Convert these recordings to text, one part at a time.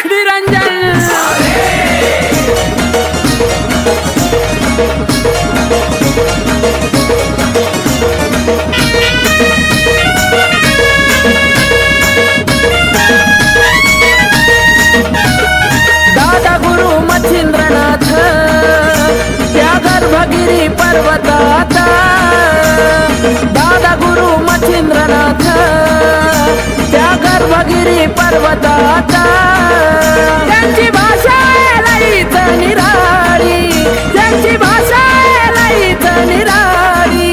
रखडी रंजन दादा गुरु मच्छिंद्रनाथ त्या गर्भगिरी पर्वतात दादा गुरु मच्छिंद्रनाथ त्या गर्भगिरी पर्वतात त्यांची भाषा लईच निराळी त्यांची भाषा लईच निराळी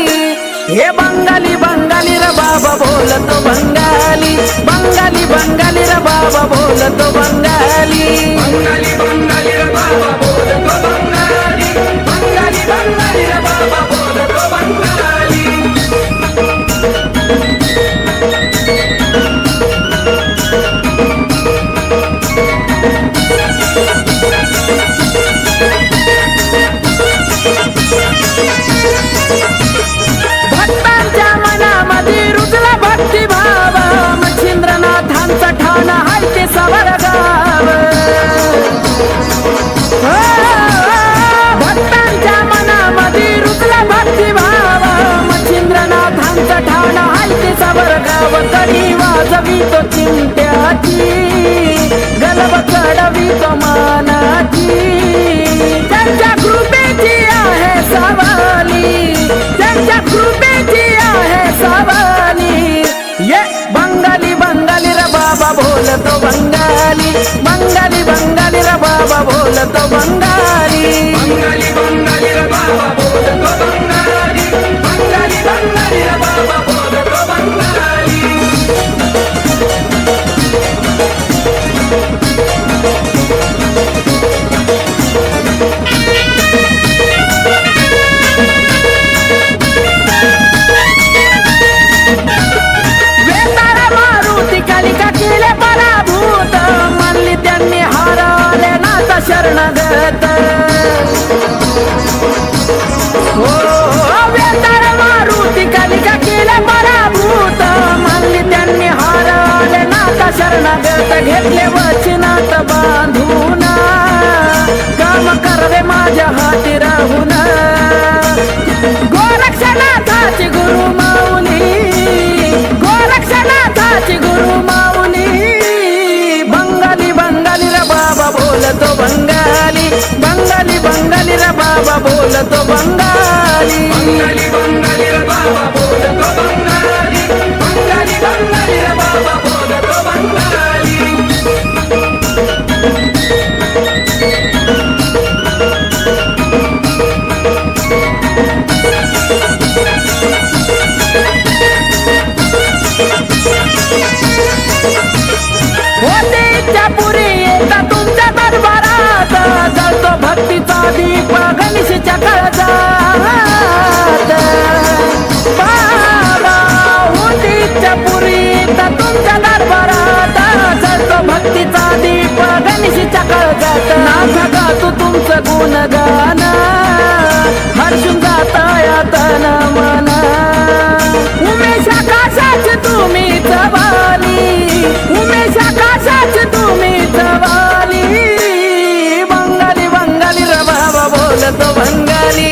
हे बंगाली बंगाली र बाबा बोलतो बंगाली बंगाली बंगाली र बाबा बोलतो बंगाली बंगाली बंगाली र बाबा बोलतो बंगाली बंगाली बंगाली र बाबा बोलतो बंगाली भक्तांच्या मनामध्ये रुजला भक्तिभाव मच्छिंद्रनाथांचं ठाण हाय ते सावरगाव भक्तांच्या मनामध्ये रुजला भक्तिभाव मच्छिंद्रनाथांचं ठाण हाय ते सावरगाव कडी वाजवी तो चिमट्याची गलब चढवी तो मानाची त्यांच्या कृपेची आहे सावली त्यांच्या कृपेची आहे सावली ये बंगाली बंगाली र बाबा बोलतो बंगाली बंगाली बंगाली र बाबा बोलतो बंगाली बंगाली बंगाली र बाबा बोलतो बंगाली बंगाली बंगाली र बाबा बोलतो बंगाली वेताळ मारुती कालिका केले पराभूत म्हणली त्यांनी हाराले नाथ शरणगत हो वेताळ मारुती कालिका केले पराभूत म्हणली त्यांनी हाराले नाथ शरणगत घेतले वचनात बांधून काम करवे माझ्या हाती राहून गोरक्षनाथाची गुरु माऊली गोरक्षनाथाची गुरु माऊली बंगाली बंगाली र बाबा बोलतो बंगाली बंगाली बंगाली र बाबा बोलतो बंगाली बंगाली बंगाली र बाबा बोलतो बंगाली बंगाली बंगाली र बाबा बोलतो बंगाली होते इच्छापुरी येता तुमच्या दरबारात जळतो भक्तीचा दीप गणेशच्या काळजात बाबा होते इच्छापुरी येता तुमच्या दरबारात जळतो भक्तीचा दीप गणेशच्या काळजात नाथ गातो तुमचं गुणगान हर्षून जाता यातन मन उमेश आकाशाची तुम्ही जवाली उमेश आकाशाची तुम्ही जवाली बंगाली बंगाली र बाबा बोलतो बंगाली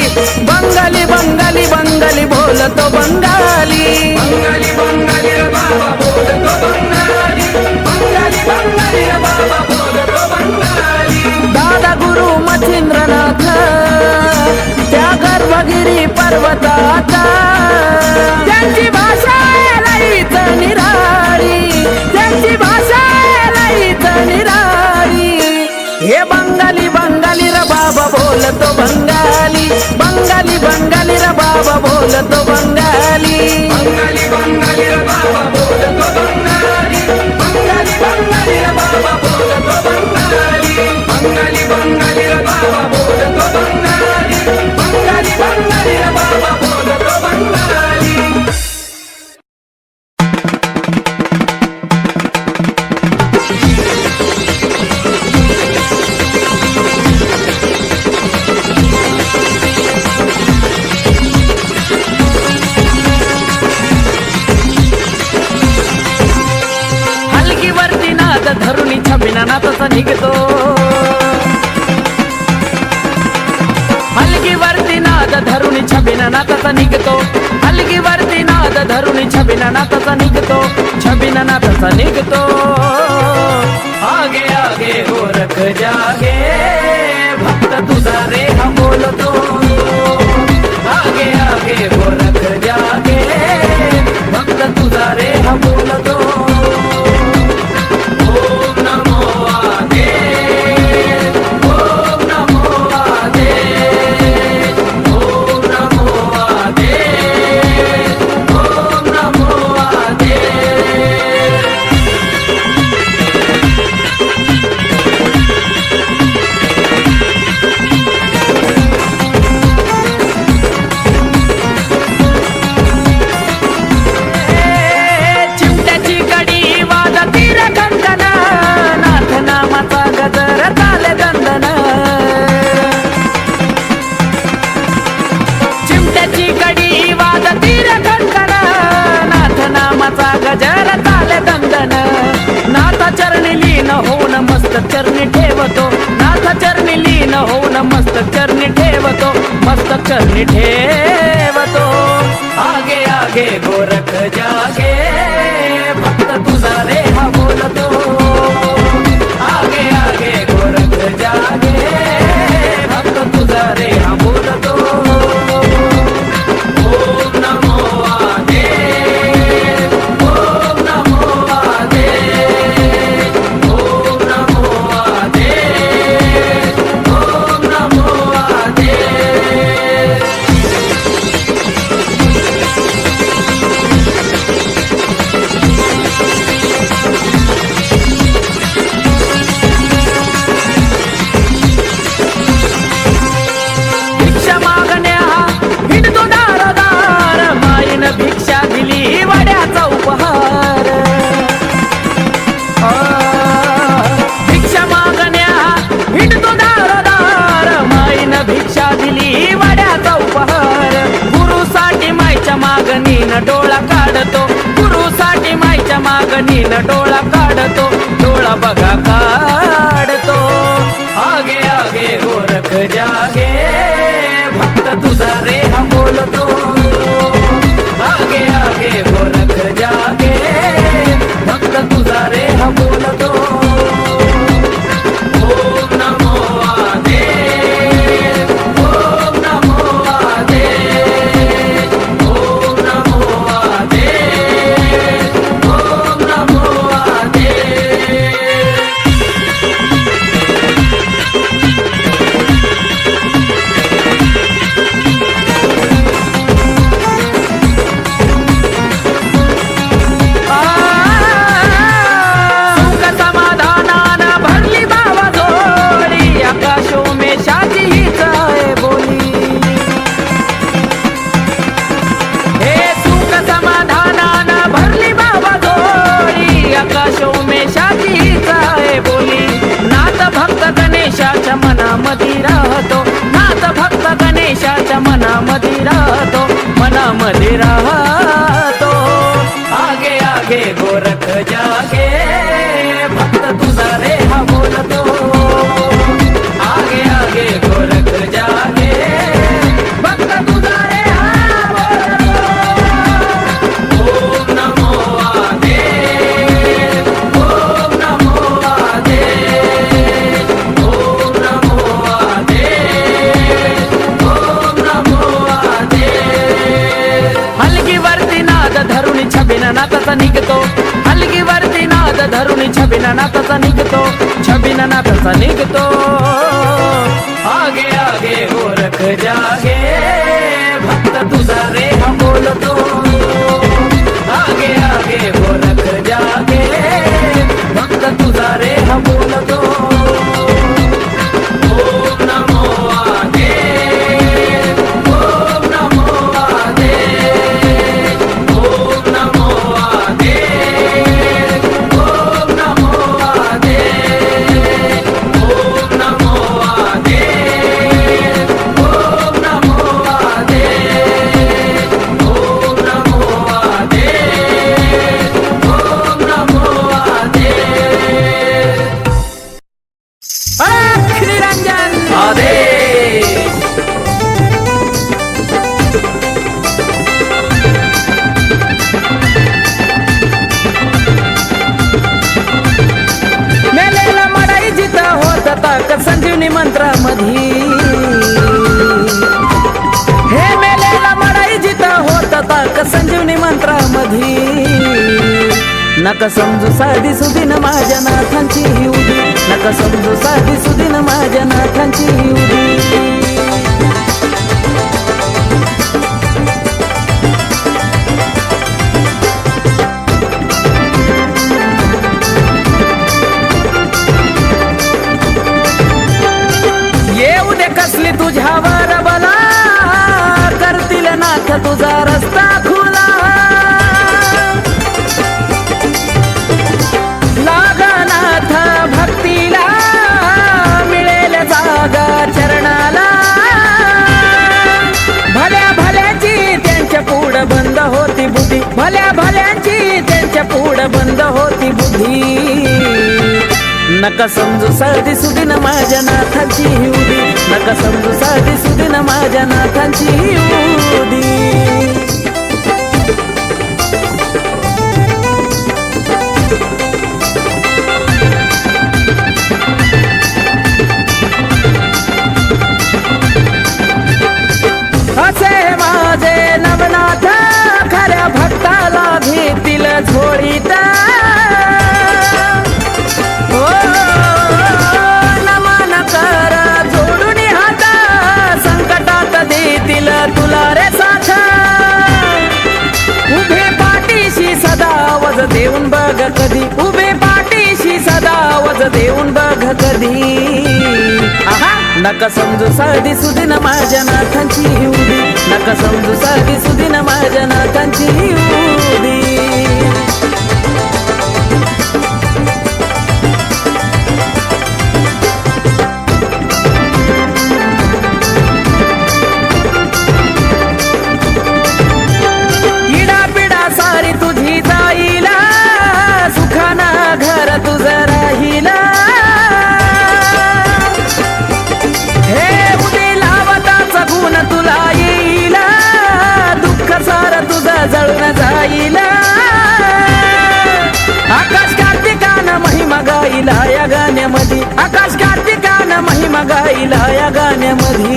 बंगाली बंगाली बंगाली बोलतो बंगाली बंगाली बंगाली र बाबा बोलतो बंगाली बंगाली बंगाली र बाबा बोलतो बंगाली दादा गुरु मच्छिंद्रनाथ त्या गर्भगिरी पर्वतात त्यांची भाषा लईच निराळी त्यांची भाषा लईच निराळी हे बंगाली बंगाली र बाबा बोलतो बंगाली बंगाली बंगाली र बाबा बोलतो बंगाली बंगाली बंगाली र बाबा बोलतो बंगाली बंगाली बंगाली र बाबा बोलतो बंगाली बंगाली बंगाली र बाबा बोलतो बंगाली बंगाली बंगाली र बाबा बोलतो बंगाली छबिनानाथाचा निघतो हलगीवरती नाद धरुणी छबिनानाथाचा निघतो हलगीवरती नाद धरुणी छबिनानाथाचा निघतो छबिनानाथाचा निघतो आगे आगे गोरख जागे भक्त तुझा रे हा बोलतो आगे आगे गोरख जागे भक्त तुझा रे हा बोलतो ओम नमो आदे ओम नमो आदे ओम नमो आदे ओम नमो आदे चिमट्याची कडी वाजती रे कंकण नाथ नामाचा गजर चाले दंदन चिमट्याची कडी वाजती रे कंकण नाथ नामाचा गजर चाले दंदन नाथ चरणी लीन होऊन मस्तक चरणी ठेवतो नाथ चरणी लीन होऊन मस्तक चरणी ठेवतो मस्तक चरणी ठेवतो आगे आगे गोरख जागे भक्त तुझा रे हा बोलतो आगे आगे गोरख जागे भक्त तुझा रे हा बोलतो ओम नमो आदे ओम नमो आदे ओम नमो आदे ओम नमो आदे भिक्षा मागण्या हिंडतो दारदार माईनं भिक्षा दिली वड्याचा उपहार भिक्षा मागण्या हिंडतो दारदार माईनं भिक्षा दिली वड्याचा उपहार गुरुसाठी माईच्या मागणीनं डोळा काढतो गुरुसाठी माईच्या मागणीनं डोळा काढतो डोळा बघा काढतो आगे आगे गोरख जागे भक्त तुझा रे हा बोलतो आगे आगे गोरख जागे भक्त तुझा रे हा बोलतो ओम नमो आदे ओम नमो आदे ओम नमो आदे ओम नमो आदे सुख समाधानानं भरली बाबा जोडी आकाशो में शादी हीच आहे बोली हे सुख समाधानानं भरली बाबा जोडी आकाशो में शादी हीच आहे बोली नाथ भक्त गणेशाच्या मनामध्ये राहतो नाथ भक्त गणेशाच्या मनामध्ये राहतो मनामध्ये राहतो आगे आगे गोरख जागे भक्त तुझा रे हा बोलतो आगे आगे गोरख जागे भक्त तुझा रे हा बोलतो ओम नमो आदे ओम नमो आदे ओम नमो आदे ओम नमो आदे हलगीवरती नाद धरुणी छबिनानाथाचा निघतो हलगीवरती नाद धरुणी छबिनानाथाचा निघतो छबिनानाथाचा निघतो आगे आगे गोरख जागे भक्त तुझा रे हा बोलतो आगे आगे गोरख जागे भक्त तुझा रे हा बोलतो ओम नमो आदे ओम नमो आदे ओम नमो आदे ओम नमो आदे ओम नमो आदे ओम नमो आदे ओम नमो आदे ओम नमो आदे नका समजू साधी सुदीन माझ्या नाथांची ही उदी, नका समजू साधी सुदीन माझ्या नाथांची ही उदी. येऊ दे कसली तुझ्यावर बला, करतील नाथ तुझा रस्ता खुला. लागनाथ भक्तीला मिळेल जागा चरणाला. भल्या भल्याची त्यांच्या पुढ बंद होती बुद्धी, भल्या भल्यांची त्यांच्या पुढ बंद होती बुद्धी. नका समजू साधी सुदीन माझ्या नाथांची ही उदी, नका समजू साधी सुदीन माझ्या नाथांची ही उदी. असे माझे नवनाथ खऱ्या भक्ताला घेतील झोळीत. नमन कर जोडून हात, संकटात देतील तुला रे साथ. उभे पाठीशी सदा वज देऊन बघ कधी, उभे पाठीशी सदा वज देऊन बघ कधी. नका समजू साधी सुदीन माझ्या नाथांची ही उदी, नका समजू साधी सुदीन माझ्या नाथांची ही उदी. इडापिडा सारी तुझी जाईल, सुखानं घर तुझं राहील. गुण तुला येईल, दुःख सार तुझं जळून जाईल. आकाश कार्तिकानं महिमा गाईला या गाण्यामध्ये, आकाश कार्तिकानं महिमा गाईला या गाण्यामध्ये.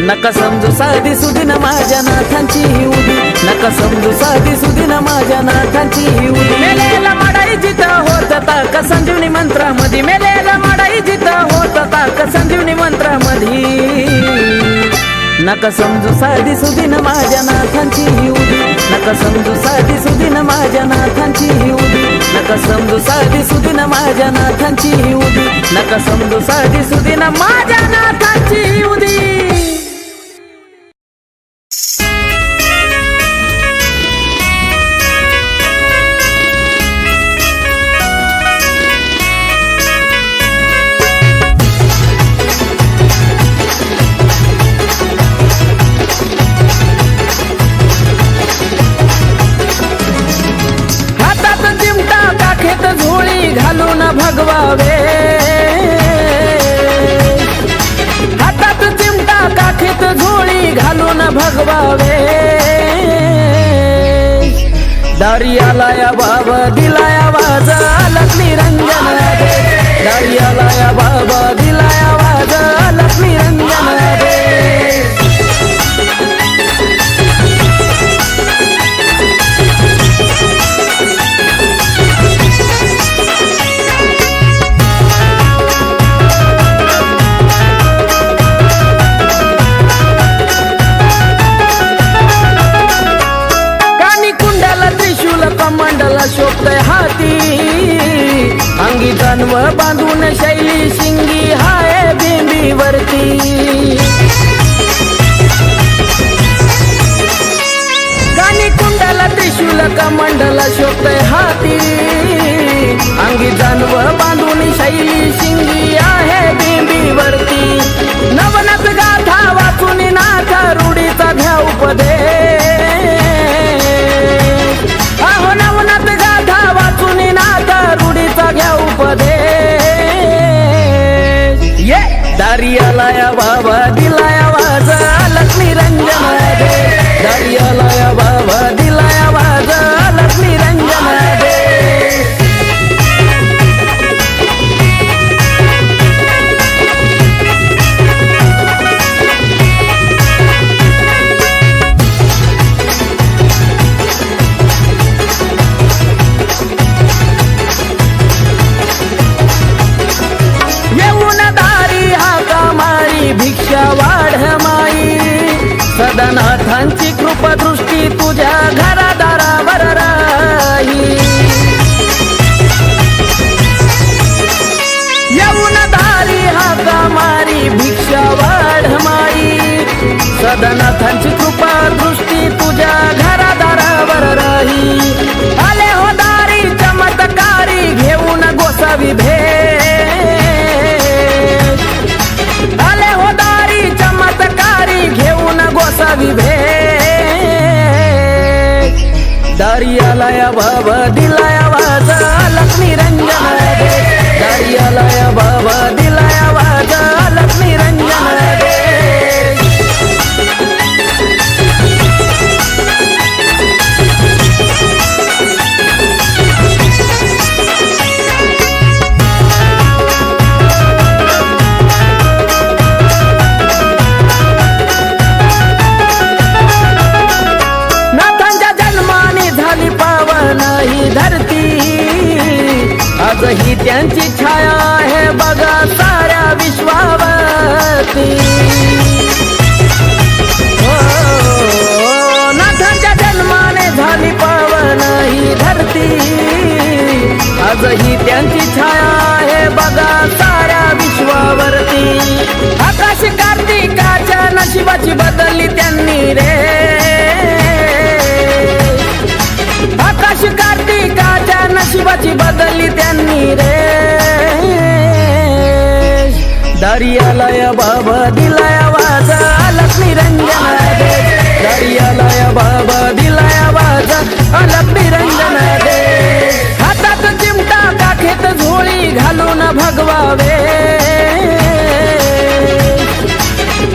नका समजू साधी सुदीन माझ्या नाथांची ही उदी, नका समजू साधी सुदीन माझ्या नाथांची ही उदी. मेलेला मडाई जिथं होत ताक संजीवनी मंत्रामध्ये, मेलेला मडाई जिथं होत ताक संजीवनी मंत्रामध्ये. नका समजू साधी सुदीन माझ्या नाथांची ही उदी, नका समजू साधी सुदीन माझ्या नाथांची ही उदी, नका समजू साधी सुदीन माझ्या नाथांची ही उदी, नका समजू साधी सुदीन माझ्या नाथांची ही उदी. झोळी घालून भगवावे, हातात चिमटा काखेत झोळी घालून भगवावे. दारियाला या बाबा दिलाया वाज लक्ष्मी रंजन रे, दारियाला या बाबा दिलाया वाज लक्ष्मी रंजन रे. कमंडला शोभतय हाती, अंगी जानव बांधून शैली शिंगी हाय बिंबीवरती. गाणी कुंडला त्रिशूल कमंडला शोभतय हाती, अंगी जानव बांधून शैली शिंगी आहे बिंबीवरती. नवनाथ गाथा वाचून नाथ रूढीचा घ्या उपदेश, अहो नवनाथ गाथा वाचून नाथ रूढीचा घ्या उपदेश. ये दारियाला या बाबा दिलाया वाज लक्ष्मी रंजन रे, दारियाला या बाबा दिलाया वाज लक्ष्मी रंजन रे. वरदनाथांची कृपा दृष्टी तुझ्या घरादारावर राही. आले हो दारी चमत्कारी घेऊन गोसावी भेट. आले हो दारी चमत्कारी घेऊन गोसावी भेट. दारियाला या बाबा दिलाया वाजा लक्ष्मी रंजन दे. दारियाला या बाबा दिलाया वाजा लक्ष्मी रंजन दे. आजही त्यांची छाया आहे बघा साऱ्या विश्वावरती. नाथांच्या जन्माने झाली पावन ही धरती. आजही त्यांची छाया आहे बघा साऱ्या विश्वावरती. आकाश कार्तिकाच्या नशिबाची बदलली त्यांनी रे. आकाश कार्तिकाच्या नशिबाची बदलली त्यांनी रे. दारियाला या बाबा दिलाया वाजा लक्ष्मी रंजन दे. दारियाला या बाबा दिलाया वाजा लक्ष्मी रंजन दे. हातात चिमटा काखेत झोळी घालून भगवावे.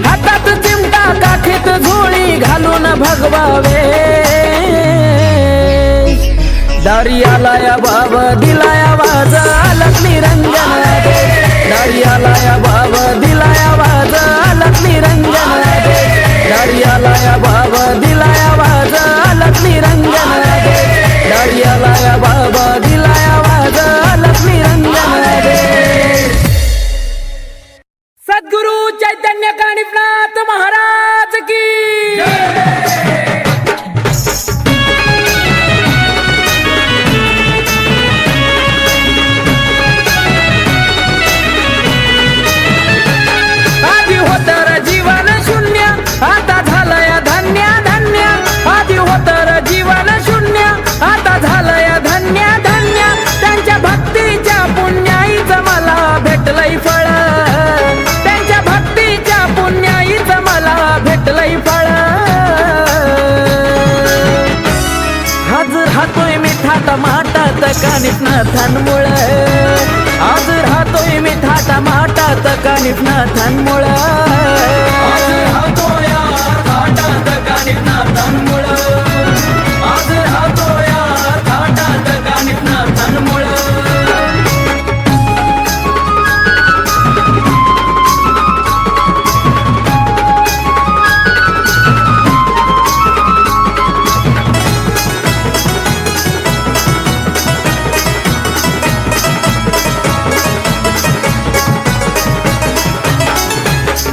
हातात चिमटा काखेत झोळी घालून भगवावे. दारियाला या बाबा दिलाया वाजा लक्ष्मी रंजन दे. दारियाला या बाबा दिलाया वाजा लक्ष्मी रंजन दे. दारियाला या बाबा दिलाया वाजा लक्ष्मी रंजन दे. दारियाला या बाबा दिलाया वाजा लक्ष्मी रंजन दे. सद्गुरु चैतन्य कानिफनाथ महाराज की आता झालंय धन्य धन्य. आधी होतर जीवन शून्य आता झालंय धन्य धन्य. त्यांच्या भक्तीच्या पुण्याईचं मला भेटलंय फळ. त्यांच्या भक्तीच्या पुण्याईचं मला भेटलंय फळ. आज राहतोय मी थाट माटात कानिफनाथांमुळं. आज राहतोय मी थाट माटात कानिफनाथांमुळं. आज राहतोय थाटात कानिफनाथांमुळं. आज राहतोय थाटात कानिफनाथांमुळं.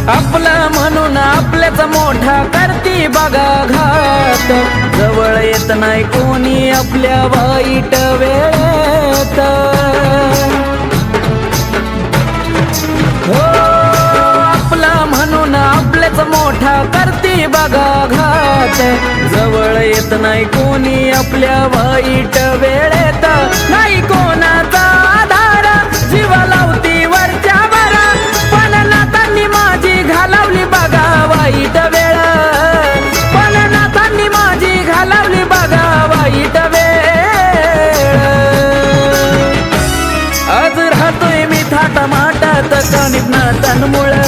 आपला म्हणून आपल्याच मोठा करती बघा घात. जवळ येत नाही कोणी आपल्या वाईट वेळेत. हो आपला म्हणून आपल्याच मोठा करती बघा घात. जवळ येत नाही कोणी आपल्या वाईट वेळेत. नाही कोणाचा आधार जीव लावती वरच्या वरा. पण नाथांनी माझी घालवली बघा वाईट वेळ. पण नाथांनी माझी घालवली बघा वाईट वेळ. आज राहतोय मी थाट माटात कानिफनाथांमुळं.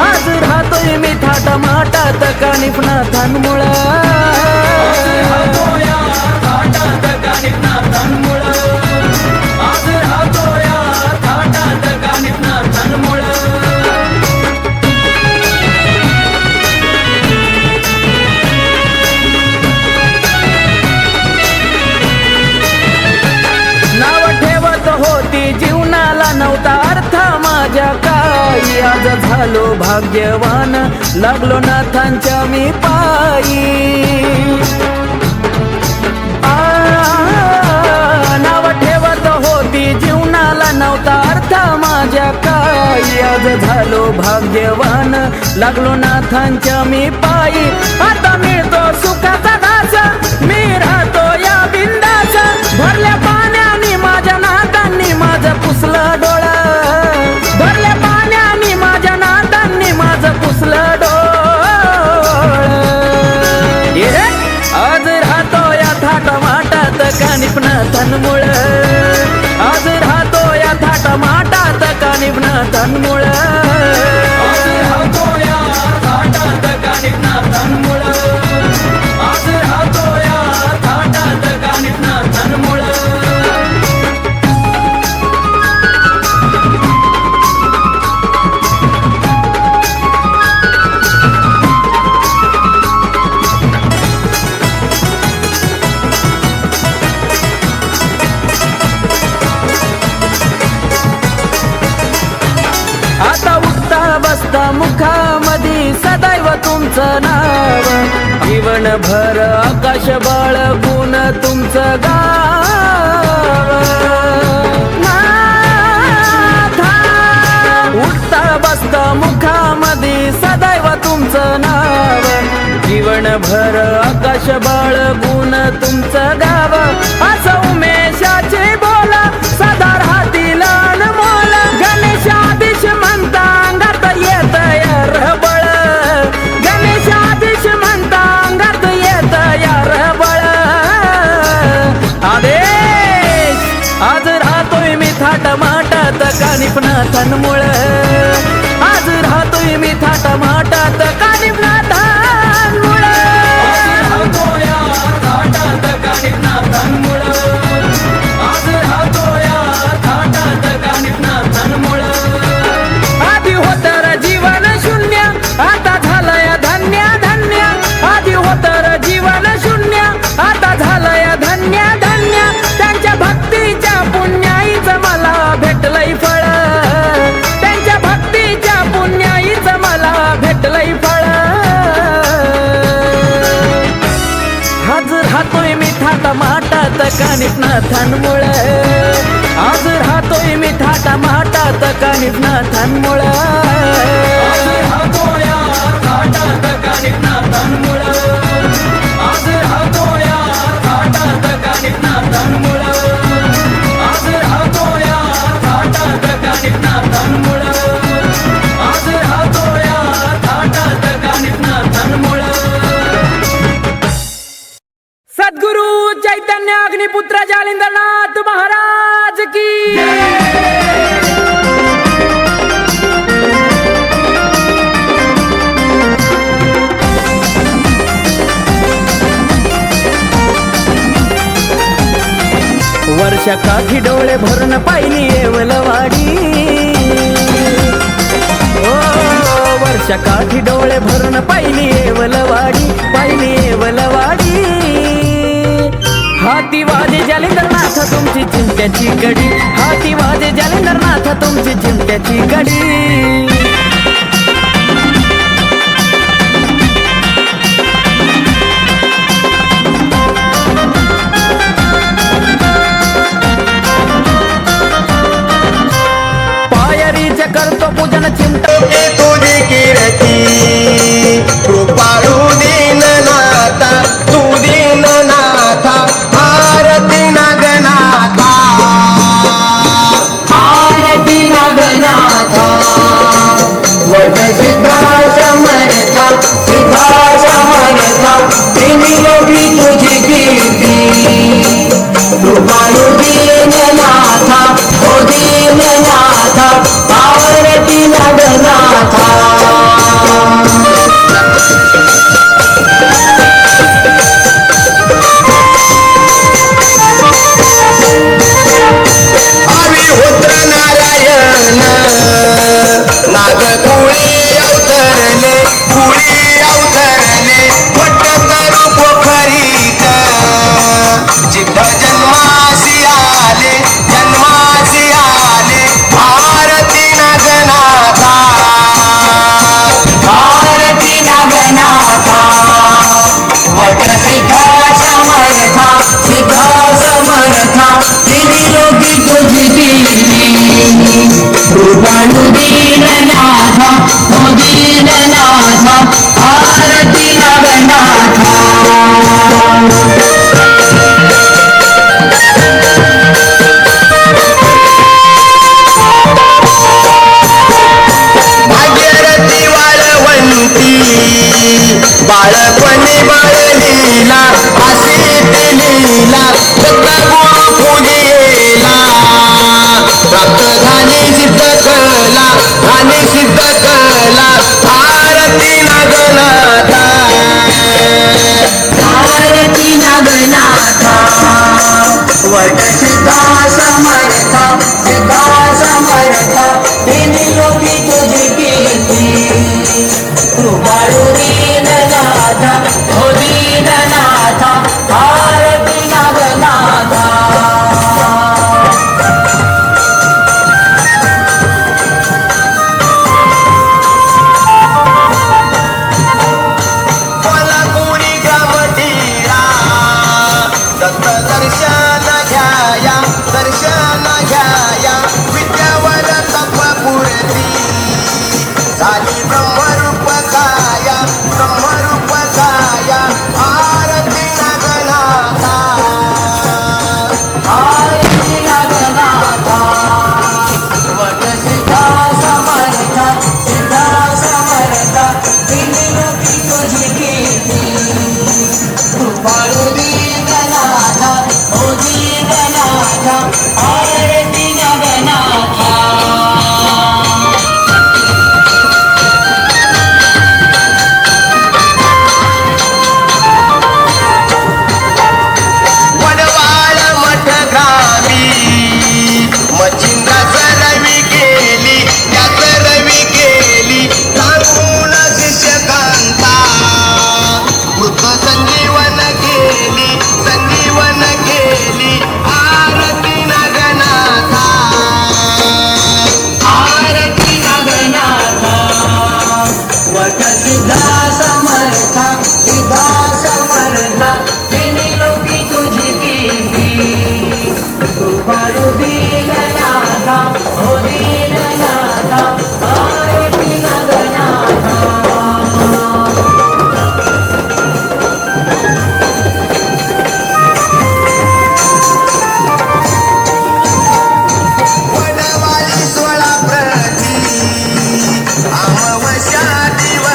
आज राहतोय मी थाट माटात कानिफनाथांमुळं. आज राहतोय थाटात कानिफनाथांमुळं. आज राहतोय थाटात कानिफनाथांमुळं. नाव ठेवत होती जीवनाला नव्हता अर्थ माझ्या काही. आज झालो भाग्यवान लागलो नाथांच्या मी पायी. नाव ठेवत होती जीवनाला नव्हता अर्थ माझ्या काही. पायी आज झालो भाग्यवान, लागलो नाथांच्या मी पायी, आता मिळतो सुखाचा घास, मी राहतो या बिंदास, भरल्या पाण्याने माझ्या नाथांनी माझं पुसलं डोळा, भरल्या पाण्याने माझ्या नाथांनी माझं पुसलं डोळा. ये रे, आज राहतो या थाटामाटात कानिपनाथांमुळ, आज राहतो या थाटामाटात कानिपनाथांमुळ, आज राहतो या थाटात कानिपनाथांमुळ, आज राहतो या थाटात कानिपनाथांमुळ. आता उठता बसता मुखामधी सदैव तुमचं नाव, जीवनभर आकाश बाळगून तुमचं गाव. नाथा, उठता बसता मुखामधी सदैव तुमचं नाव, जीवनभर आकाश बाळगून तुमचं गाव. असं उमेशाचे बोला सदा राहतील अनमोल, गणेशाधीश म्हणता अंगात येत रबळ, गणेशाधीश म्हणता अंगात येत रबळ. आदेश, आज राहतोय मी थाटमाटात कानिपनाथांमुळ, आज राहतोय मी थाटमाटात कानिपनाथांमुळ, आज राहतो या थाटात कानिपनाथांमुळ, आज राहतो या थाटात कानिपनाथांमुळ. आधी होतर जीवन शून्य, आता झालंय धन्य धन्य, आधी होतर जीवन शून्य, आता झालंय धन्य धन्य. त्यांच्या भक्तीच्या पुण्याईच मला भेटलंय फळ, त्यांच्या भक्तीच्या पुण्याईच मला भेटलंय फळ. आज राहतोय मी थाटामाटात कानिपनाथांमुळ, आज राहतोय मी थाटामाटात कानिपनाथांमुळ, आज राहतो या थाटात कानिपनाथांमुळ, आज राहतो या थाटात कानिपनाथांमुळ, आज राहतो या थाटात कानिपनाथांमुळ, आज राहतो या थाटात कानिपनाथांमुळ. सद्गुरु चैतन्य अग्निपुत्र जालिंदरनाथ महाराज की. वर्षा काठी डोळे भरून पाहिली येवलवाडी, ओ वर्षा काठी डोळे भरून पाहिली येवलवाडी, पाहिली येवलवाडी. हाती वाजे जालिंदरनाथ तुमची चिमट्याची गडी, हाती वाजे जालिंदरनाथ तुमची चिमट्याची गडी. पायरीचे करतो पूजन चिमटा तुझी कीर्ती, कृपाळू दीननाथा, तू दीननाथा, आरती नागनाथा, आरती नागनाथा. वट सिद्धा समर्था, सिद्धा समर्था, त्रिनियोगी तुझी कीर्ती, कृपाळू दीननाथा, ओ दीननाथा, आरती नागनाथा. अविहोत्र नारायण नागकुळी अवतरले, कुळी अवतरले, वटकर पोखरीत, जिथ जन्मासी आले, जन्मासी आले, आरती बाळपणी बाळलीला अशी ती लीला होता गुरु पूजेला प्राप्त झाली सिद्ध कला आणि सिद्ध कला आरती नागनाथा आरती नागनाथा वट सिद्धा समर्था सिद्धा समर्था विनियोगी तुझी कीर्ती कृपाळू दीननाथा हो दीननाथा आरती नागनाथा कोल्हापुरी ग्रामधीरा दत्त दर्शन घ्याया दर्शन घ्याया विद्यावर तपपूर्ती झाली ब्रह्मरूप काया ब्रह्मरूप काया आरती नागनाथा आरती नागनाथा वट सिद्धा समर्था सिद्धा समर्था विनियोगी तुझी कीर्ती कृपाळू दीननाथा हो दीननाथा आरती नागनाथा वडवाळ मठ घावी मच्छिंद्राच रवी केली त्याच रवी केली सांगून शिक्षकांता मृत संजीवन केली आरती नागनाथा आरती नागनाथा वट सिद्धा समर्था सिद्धा समर्था विनियोगी तुझी कीर्ती कृपाळू दीननाथा हो दीननाथा आरती नागनाथा वडवाळी 16 प्रती अमावस्या दिवस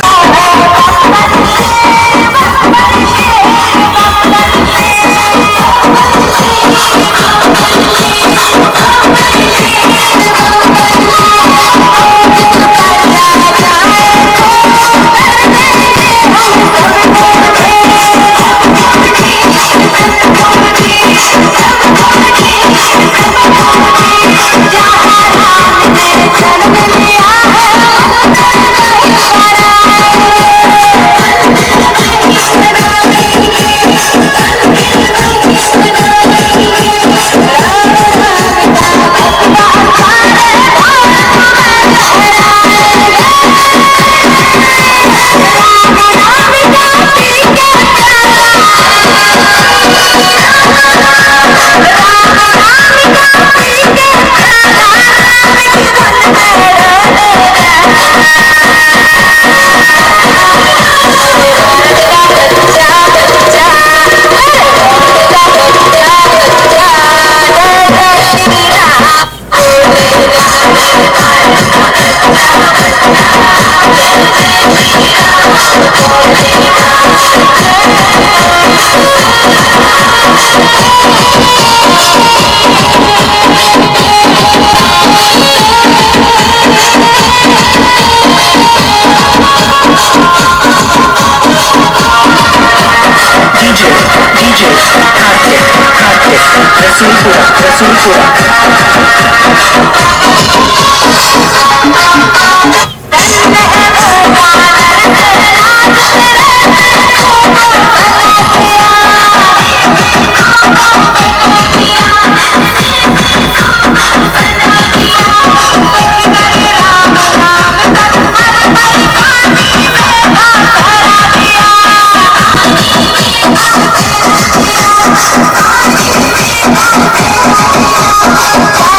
Thank you.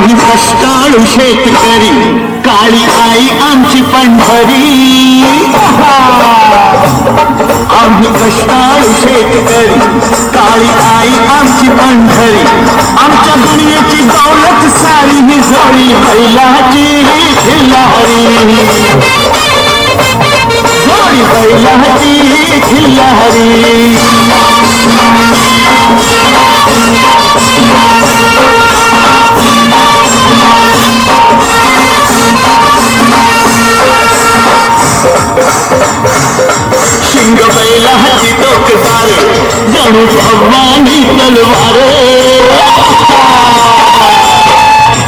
आम्ही कष्टाळू शेतकरी काळी आई आमची पंढरी आम्ही कष्टाळू शेतकरी काळी आई आमची पंढरी आमच्या दुनियेची दौलत सारी ही जोडी बैलाची खिल्लारी जोडी बैलाची खिल्लारी शिंग बैलाची टोकदार जणू भगवानी तलवार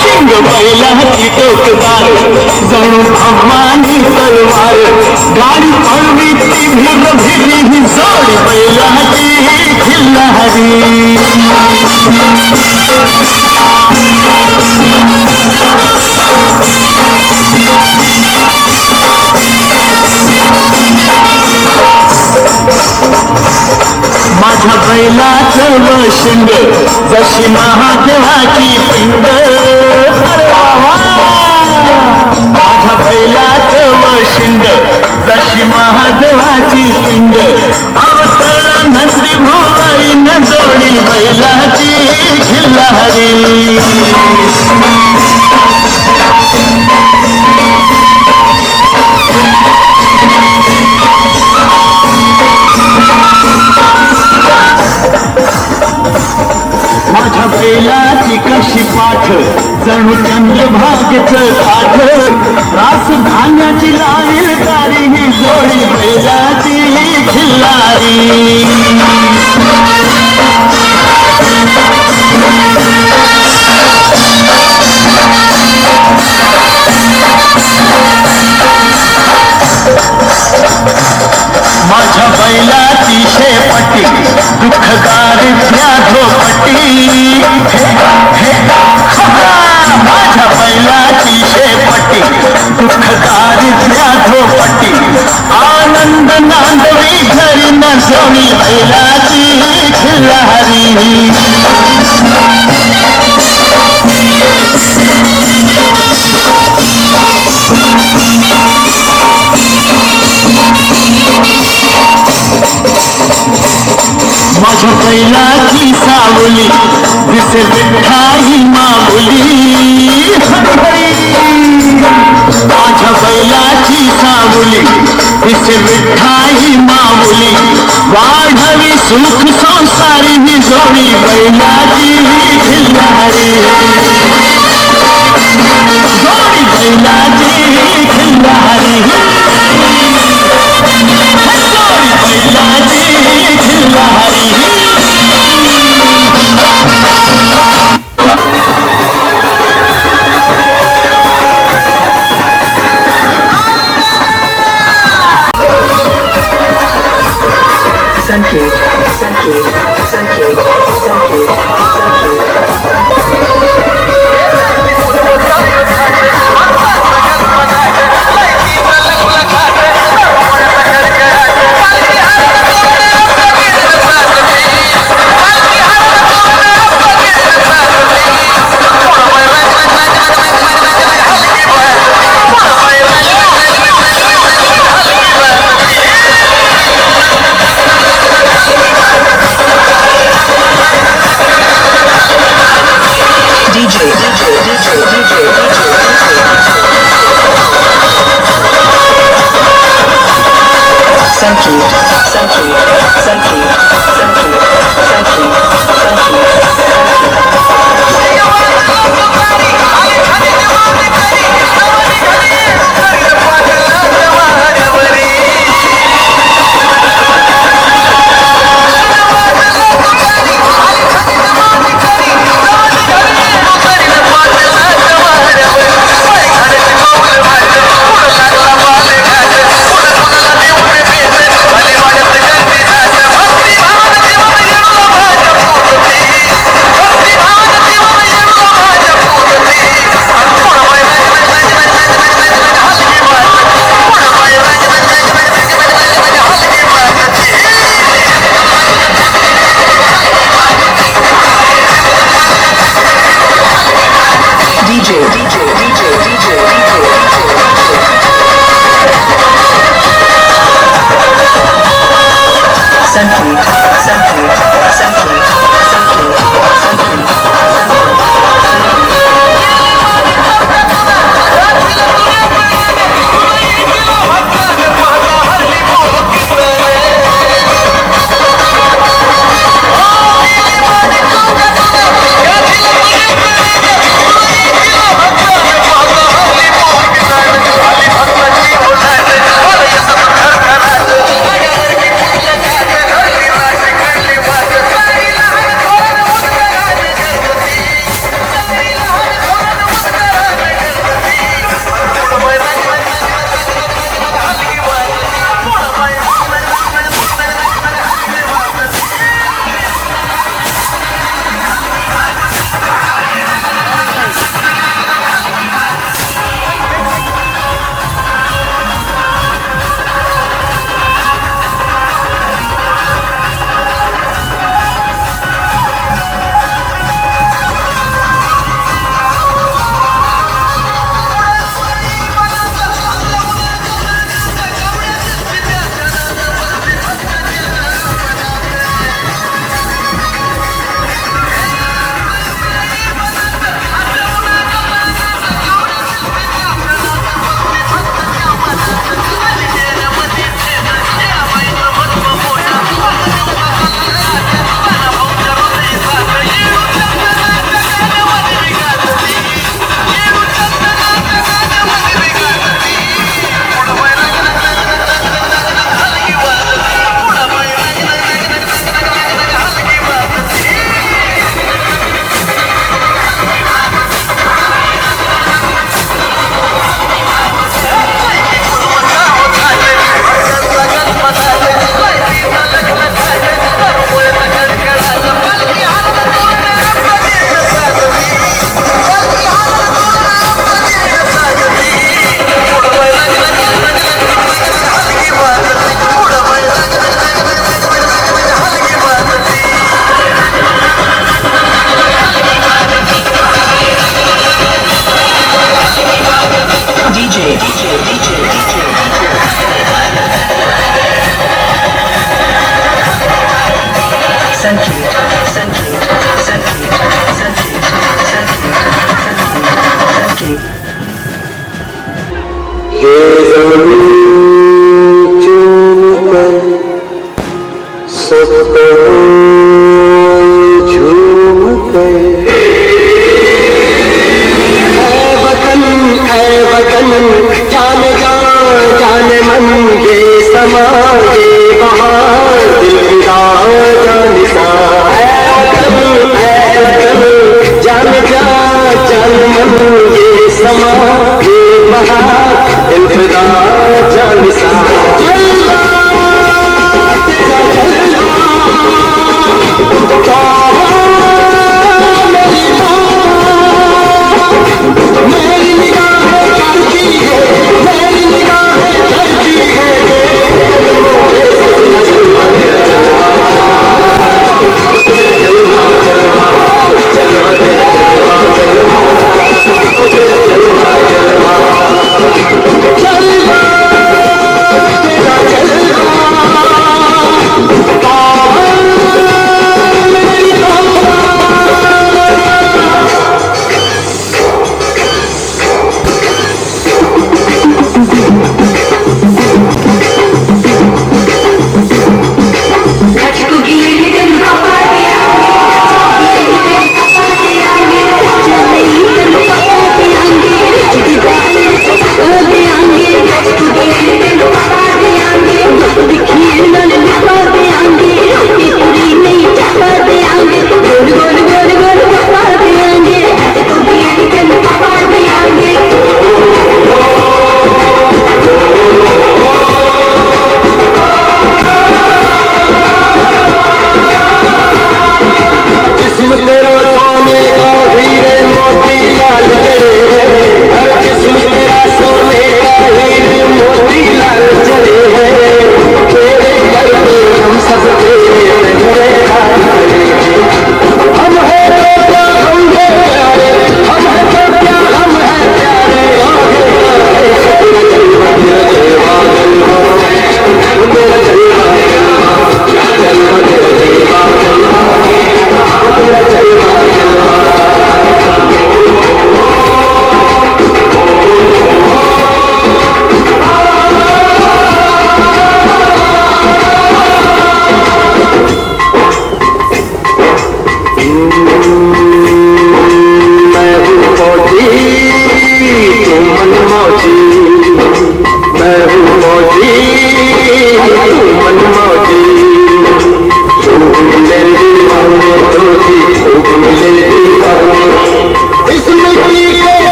शिंग बैलाची टोकदार जणू भगवानी तलवार गाडी पळवी ती भीर भिली ही जोडी बैलाची खिल्लारी माझ्या बैलाचं वशिंड जशी महादेवाची पिंड माझ्या बैलाचं वशिंड जशी महादेवाची पिंड अवतळा नंदी भोवाई न जोडी बैलाची खिल्लारी माझ्या बैलाची कशी पाठ जणू चंद्रभागेचं काठ रास धान्याची लावील तारी ही जोडी बैलाची खिल्लारी माझ्या बैलाची शेपटी दुःखदार झोपटी माझ्या बैलाची शेपटी दुःखदार झोपटी आनंद नांदवी घरी न जोडी बैलाची खिल्लारी माझ्या बैलाची सावली दिसे विठ्ठाई माऊली माझ्या बैलाची सावली दिसे विठ्ठाई माऊली वाढवी सुख संसारी ही जोडी बैलाची खिल्लारी जोडी बैलाची खिल्लारी बैलाची Khillari Sunshade, sunshade, sunshade, sunshade, sunshade.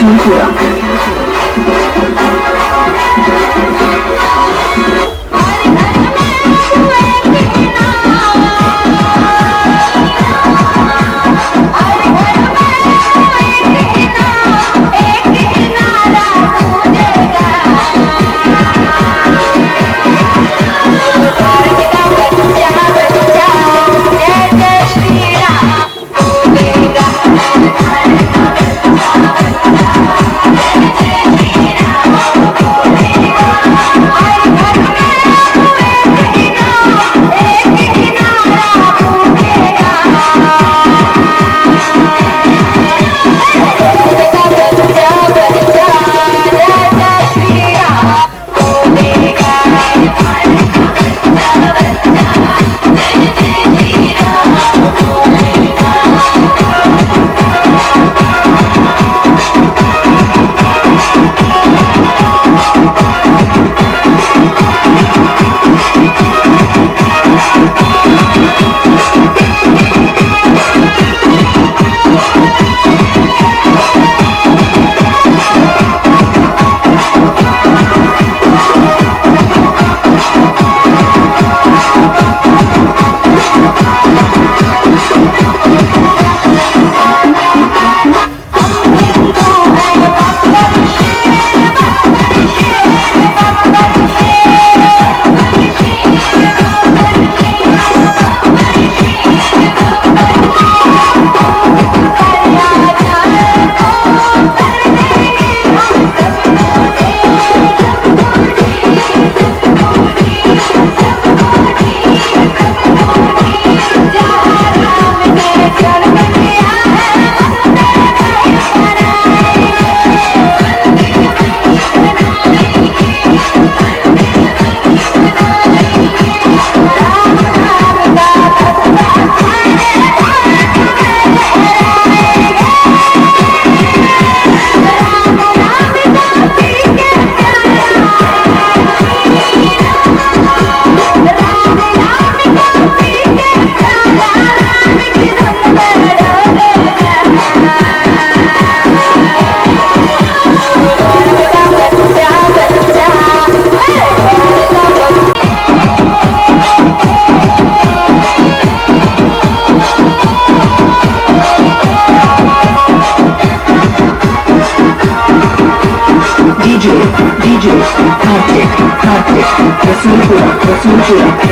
Rasoolpura DJ Kartik Rasuulpura DJ Kartik Rasuulpura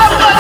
Bye.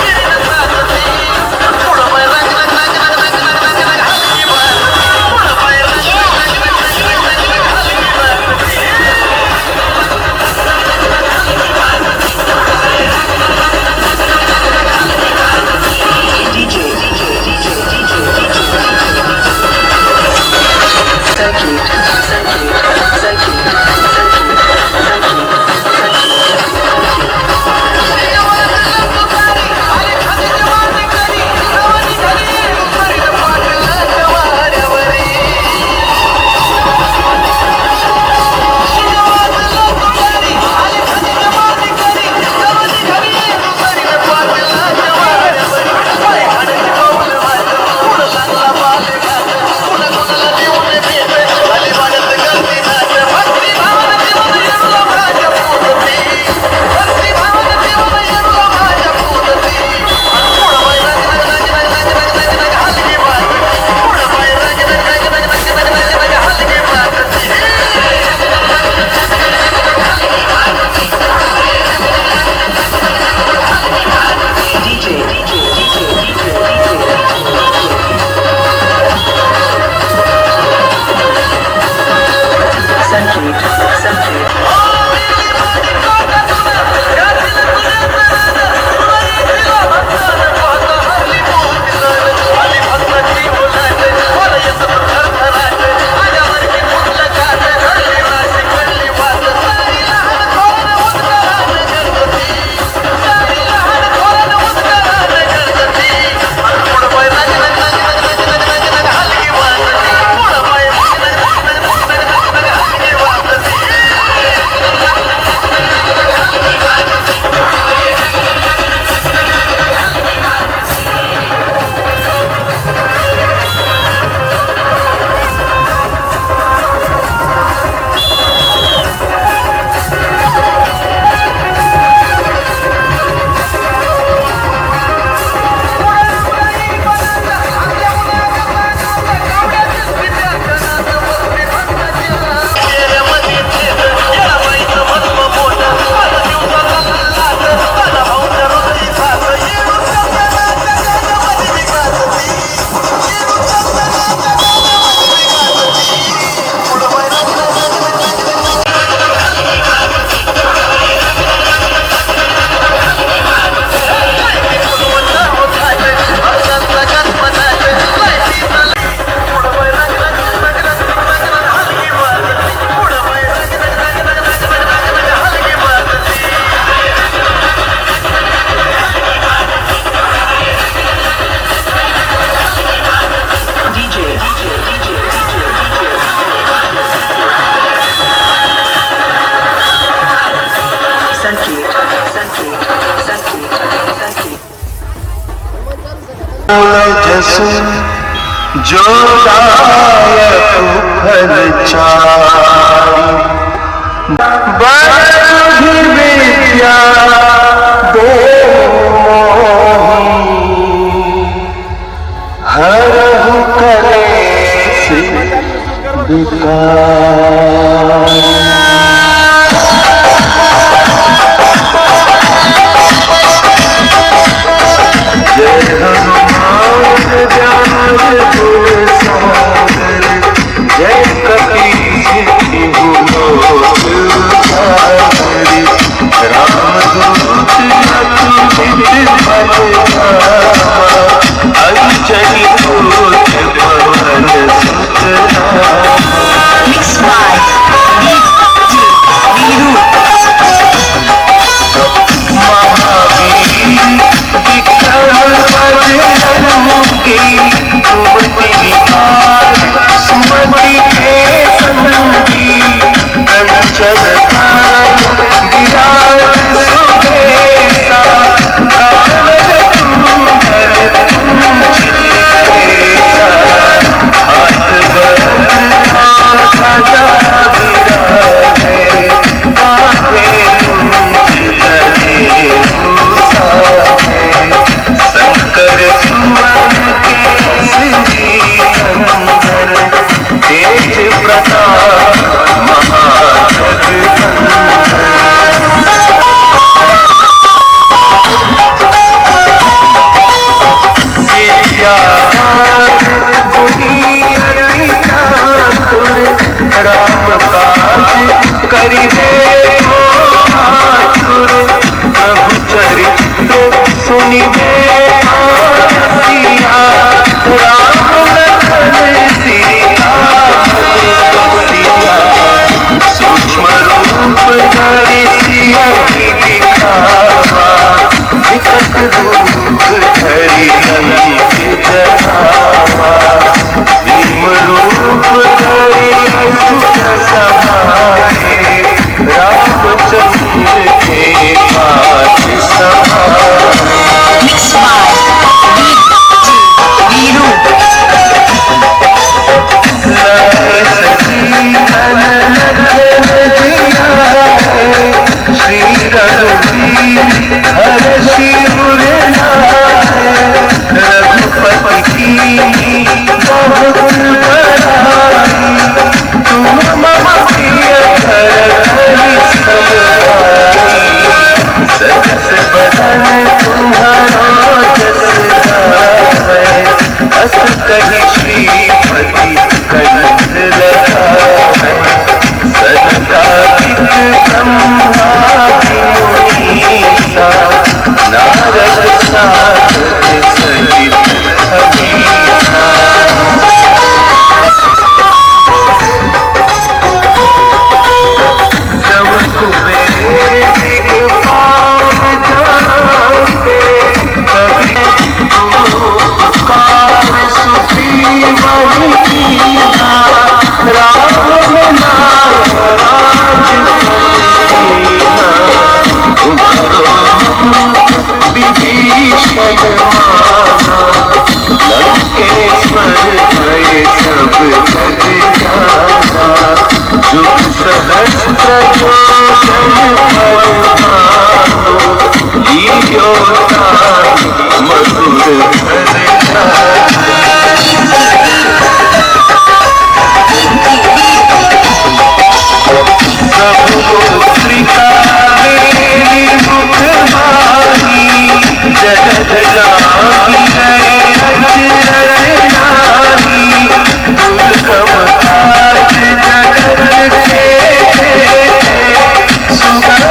जसु जो दायक फल चारि बरधि विद्या दो हरहु कलेश विकार। जय हनुमान ज्ञान गुण सागर जय कपीश तिहु लोक उजागर। रामदूत अतुलित बल धामा अंजनी पुत्र पवन सुत नामा। Mixed by Neeru. महावीर विक्रम बजरंगी सुमति हार सुमति के संगी कंचन थाल विराज सुबेसा कानन कुंडल कुंचित केसा। हाथ वज्र ध्वजा विराजे कांधे शंकर सुवन केसरी नंदन तेज प्रताप राम काज करिबे को आतुर। प्रभु चरित्र सुनिबे आरसिया राम लखन सीता सिया। सूक्ष्म रूप धरि सियहि दिखावा विकट रूप धरि लंक जरावा। भीम रूप धरि असुर संहारे रामचंद्र के पास सहारे। Mixed by Neeru. श्री रघुवीर हर शिवर रघुपति की बहुत बड़ाई। तुम मम प्रिय भरत सब भाई। सजस बदन तुम्हारा जस गावै अस कहि श्रीपति कंठ लगावै। सनकादिक ब्रह्मादि मुनीसा नारद सारद सहित अहिसा। जब कुबेर दिगपाल जाते कभी पुकार सुग्रीव कीना। राम नाराज कीना विभीषण माना। लंकेश्वर भय सब जग जाना। जुग सहस्त्र योजन फलभानु लियो ताहि मधुर फल जानु। प्रभु मुद्रिका मेरी मुख माही जगत जाहि गए अचरज नाही। दुर्गम काज जगत के सुगम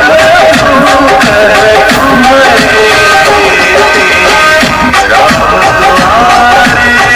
अनुग्रह तुम्हारे। राम द्वारे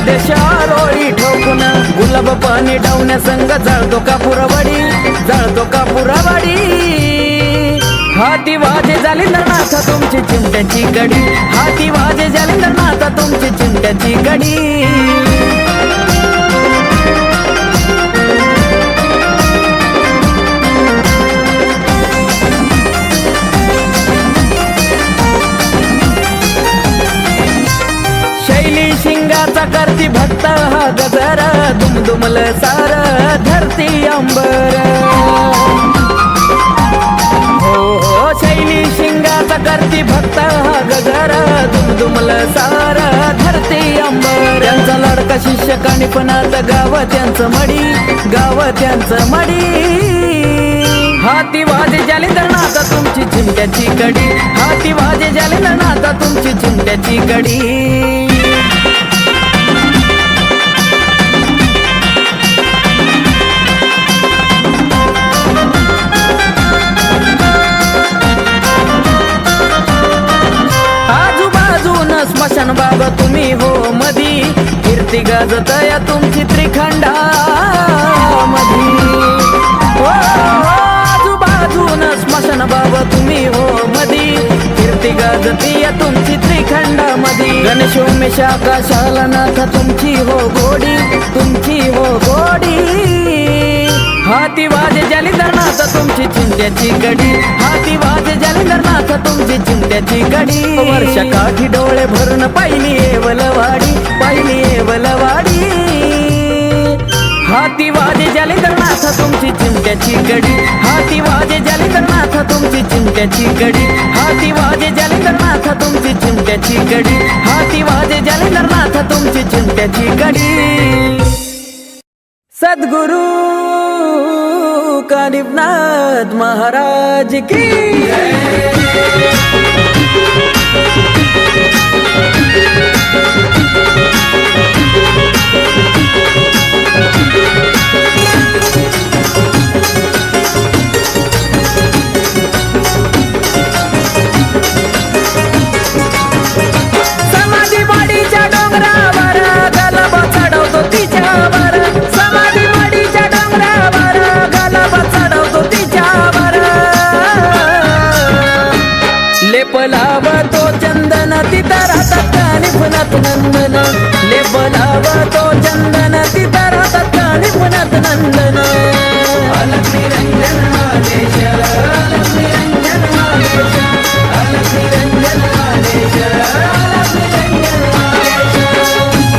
देशारोळी ठोकून गुलाब पाणी डावण्या संग जळतो कापुरवाडी जळतो कापुरवाडी हाती वाजे झाली नाथ तुमची चिमट्याची गडी हाती वाजे झाली नाथ तुमची चिमट्याची गडी शैली शिंगाचा करती भक्त हा गजर दुमदुमल सार धरती अंबर हो शैली शिंगाचा करती भक्त हा गजर दुमदुमल सार धरती अंबर त्यांचा लडका शिष्य काणीपणात गाव त्यांचं मडी हाती वाजे जाले नाता तुमची चिमट्याची गडी हाती वाजे जाले नाता तुमची चिमट्याची गडी स्मशान बाबा तुम्ही हो मधी कीर्ती गाजत या तुमची त्रिखंडा मधी हो आजूबाजून स्मशान बाबा तुम्ही हो मधी कीर्ती गाजती या तुमची त्रिखंडा मधी गणेश उमेश आकाशाला नाथ तुमची हो गोडी हाती वाजे जालिंदरनाथ तुमची चिमट्याची गडी हाती वाजे जालिंदरनाथ तुमची चिमट्याची गडी वर्षा काठी डोळे भरून पाहिली येवलवाडी हाती वाजे जालिंदरनाथ तुमची चिमट्याची गडी हाती वाजे जालिंदरनाथ तुमची चिमट्याची गडी हाती वाजे जालिंदरनाथ तुमची चिमट्याची गडी हाती वाजे जालिंदरनाथ तुमची चिमट्याची गडी सद्गुरु कानिपनाथ महाराज की समाधी वाडीच्या डोंगरावर गलबा चढवतो तिच्यावर समाधी वाडीच्या डोंगरावर गलबा चढवतो तिच्यावर लेप लावतो चंदन तिथं राहतात कानिपनाथ नंदन लेप लावतो चंदन तिथं राहतात कानिपनाथ नंदन अलग निरंजन आदेश अलग निरंजन आदेश अलग निरंजन आदेश अलग निरंजन आदेश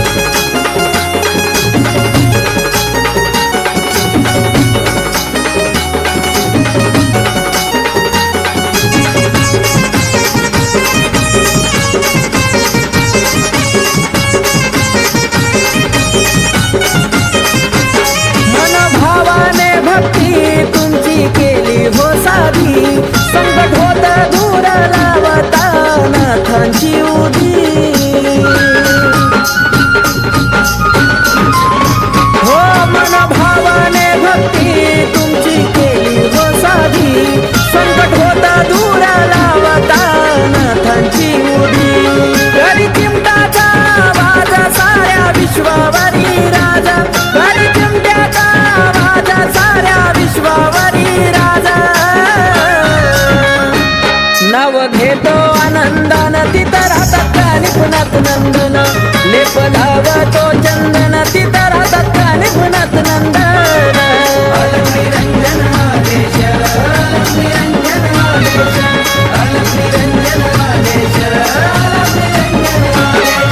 मनभावाने भक्ती तुमची केली हो साधी संकट होत दूर लावता नाथांची उदी हो मनभावाने भक्ती तुमची केली हो साधी संकट होत दूर लावता नाथांची उदी करी चिमटाचा आवाज साऱ्या विश्वावरी राजा करी चिमट्याचा आवाज साऱ्या विश्वावरी राजा नाव घेतो आनंदान तिथं राहतात कानिपनाथ नंदन लेप लावतो चंदन तिथं राहतात कानिपनाथ नंदन अलग निरंजन आदेश अलग निरंजन आदेश अलग निरंजन आदेश अलग निरंजन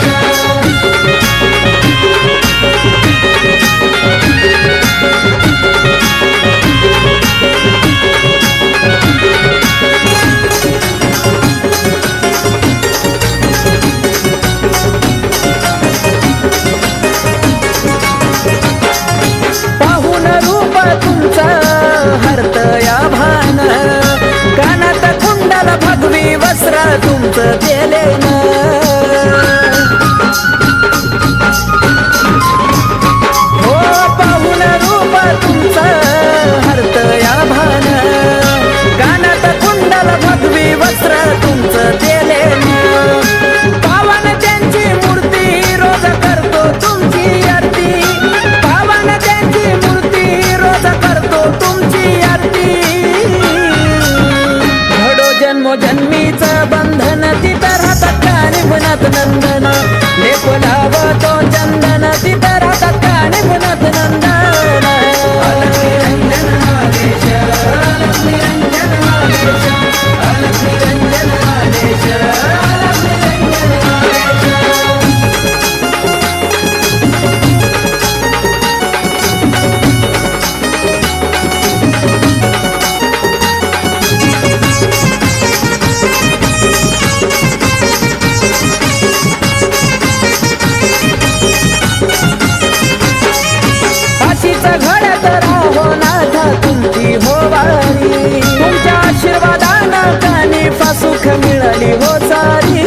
पाहून रूप तुमचं हरत या भान कानात कुंडल भगवी वस्त्र तुमचं केलेन हो पाहून रूप तुमचं हरत या भान कानात कुंडल भगवी वस्त्र तुमचं केलेन पावन त्यांची मूर्ती रोज करतो तुमचं जन्मोजन्मीचं बंधन तिथं राहतात कानिफनात नंदन लेप लावतो चंदन तिथं राहतात कानिफनात नंदन घडत राहो नाथा तुमची हो वारी तुमच्या आशीर्वादानं कानिफा सुख मिळाली हो सारी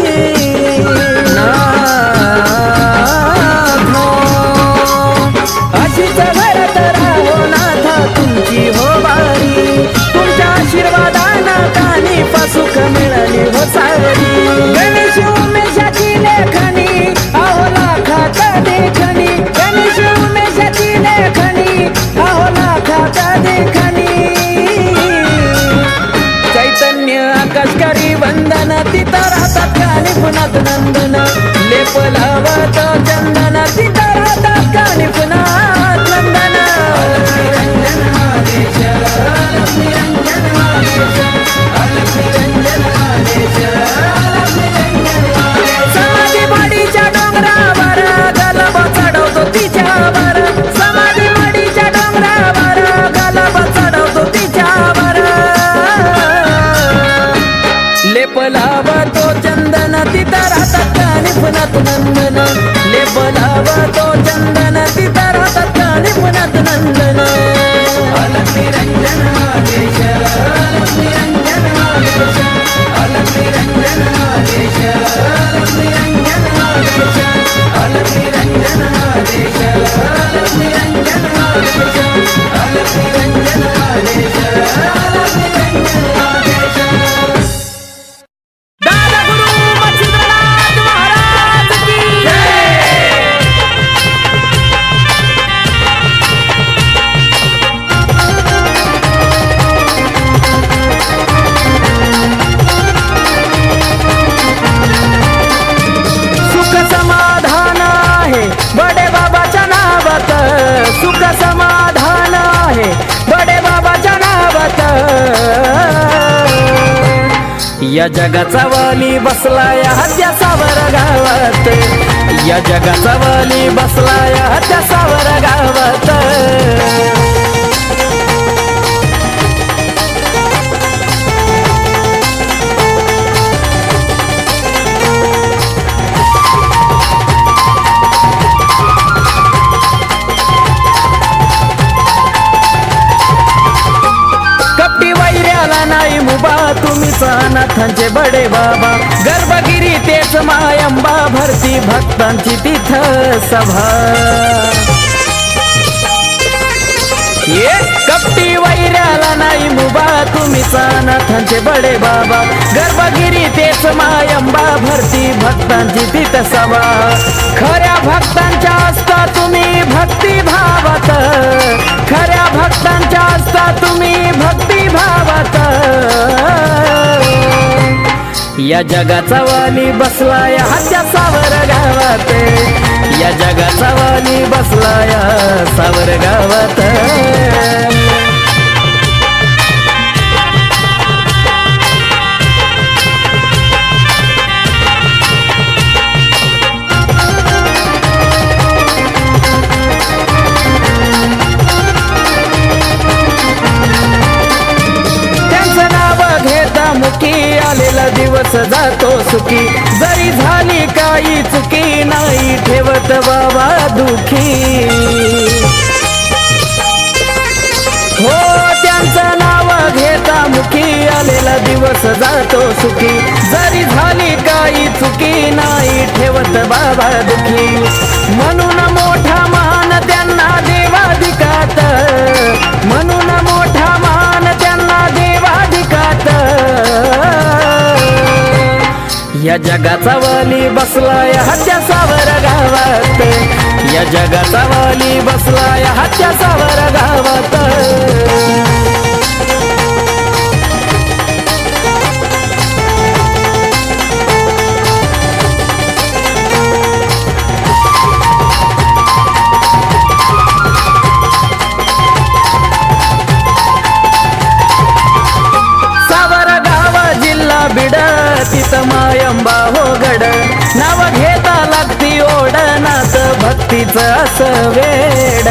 अशीच घडत राहो नाथा तुमची हो वारी तुमच्या आशीर्वादानं कानिफा सुख मिळाली हो सारी गणेश उमेशाची लेखणी अहो लाखाचा देखणी गणेश उमेशाची लेखणी अहो लाखाचा देखणी चैतन्य आकाशकारी वंदन तिथं राहतात कानिफनात नंदन लेप लावत चंदन तिथं राहतात कानिफनात नंदन समाधी वाडीच्या डोंगरावर गलब चढवतो तिच्यावर समाधी वाडीच्या डोंगरावर गलब चढवतो तिच्यावर लेप लावतो चंदन तिथं राहतात कानिफनात नंदन लेप लावतो चंदन तिथं राहतात कानिफनात नंदन अलग निरंजन आदेश अलग निरंजन आदेश अलग निरंजन आदेश अलग निरंजन आदेश अलग निरंजन आदेश अलग निरंजन आदेश अलग निरंजन आदेश अलग निरंजन आदेश दादा गुरु मच्छिंद्रनाथ महाराज की जय सुख समाधान आहे बडे बाबाच्या नावात सुख समाधान आहे बडे बाबाच्या नावात या जगाचा वाली बसलाय हत्यासावर गावात या जगाचा वाली बसलाय हत्यासावर गावात कपटी वैऱ्याला नाही मुबा तुम्हीच अनाथांचे बडे बाबा गर्भगिरी तेच मायंबा भरती भक्तांची तिथं सभा ये कपटी वैऱ्याला नाही मुबा तुम्हीच अनाथांचे बडे बाबा गर्भगिरी तेच मायंबा भरती भक्तांची तिथं सभा खऱ्या भक्तांच्या असता तुम्ही भक्ती भावात खऱ्या भक्तांच्या असता तुम्ही भक्ती भावात या जगाचा वाली बसलाय हत्यासावर गावात या जगाचा वाली बसलाय सावर गावात मुखी आलेला दिवस जातो सुखी जरी झाली काही चुकी नाही ठेवत बाबा दुखी हो त्यांचं नाव घेता मुखी आलेला दिवस जातो सुखी जरी झाली काही चुकी नाही ठेवत बाबा दुखी म्हणून मोठा मान त्यांना देवाधिकात म्हणून मोठा मान त्यांना देवाधिकात या जगाचा वाली बसलाय हत्यासावर गावात या जगाचा वाली बसलाय हत्यासावर गावात तिथ मायंबा हो गड नाव घेता लागती ओढनात भक्तीचं असं वेड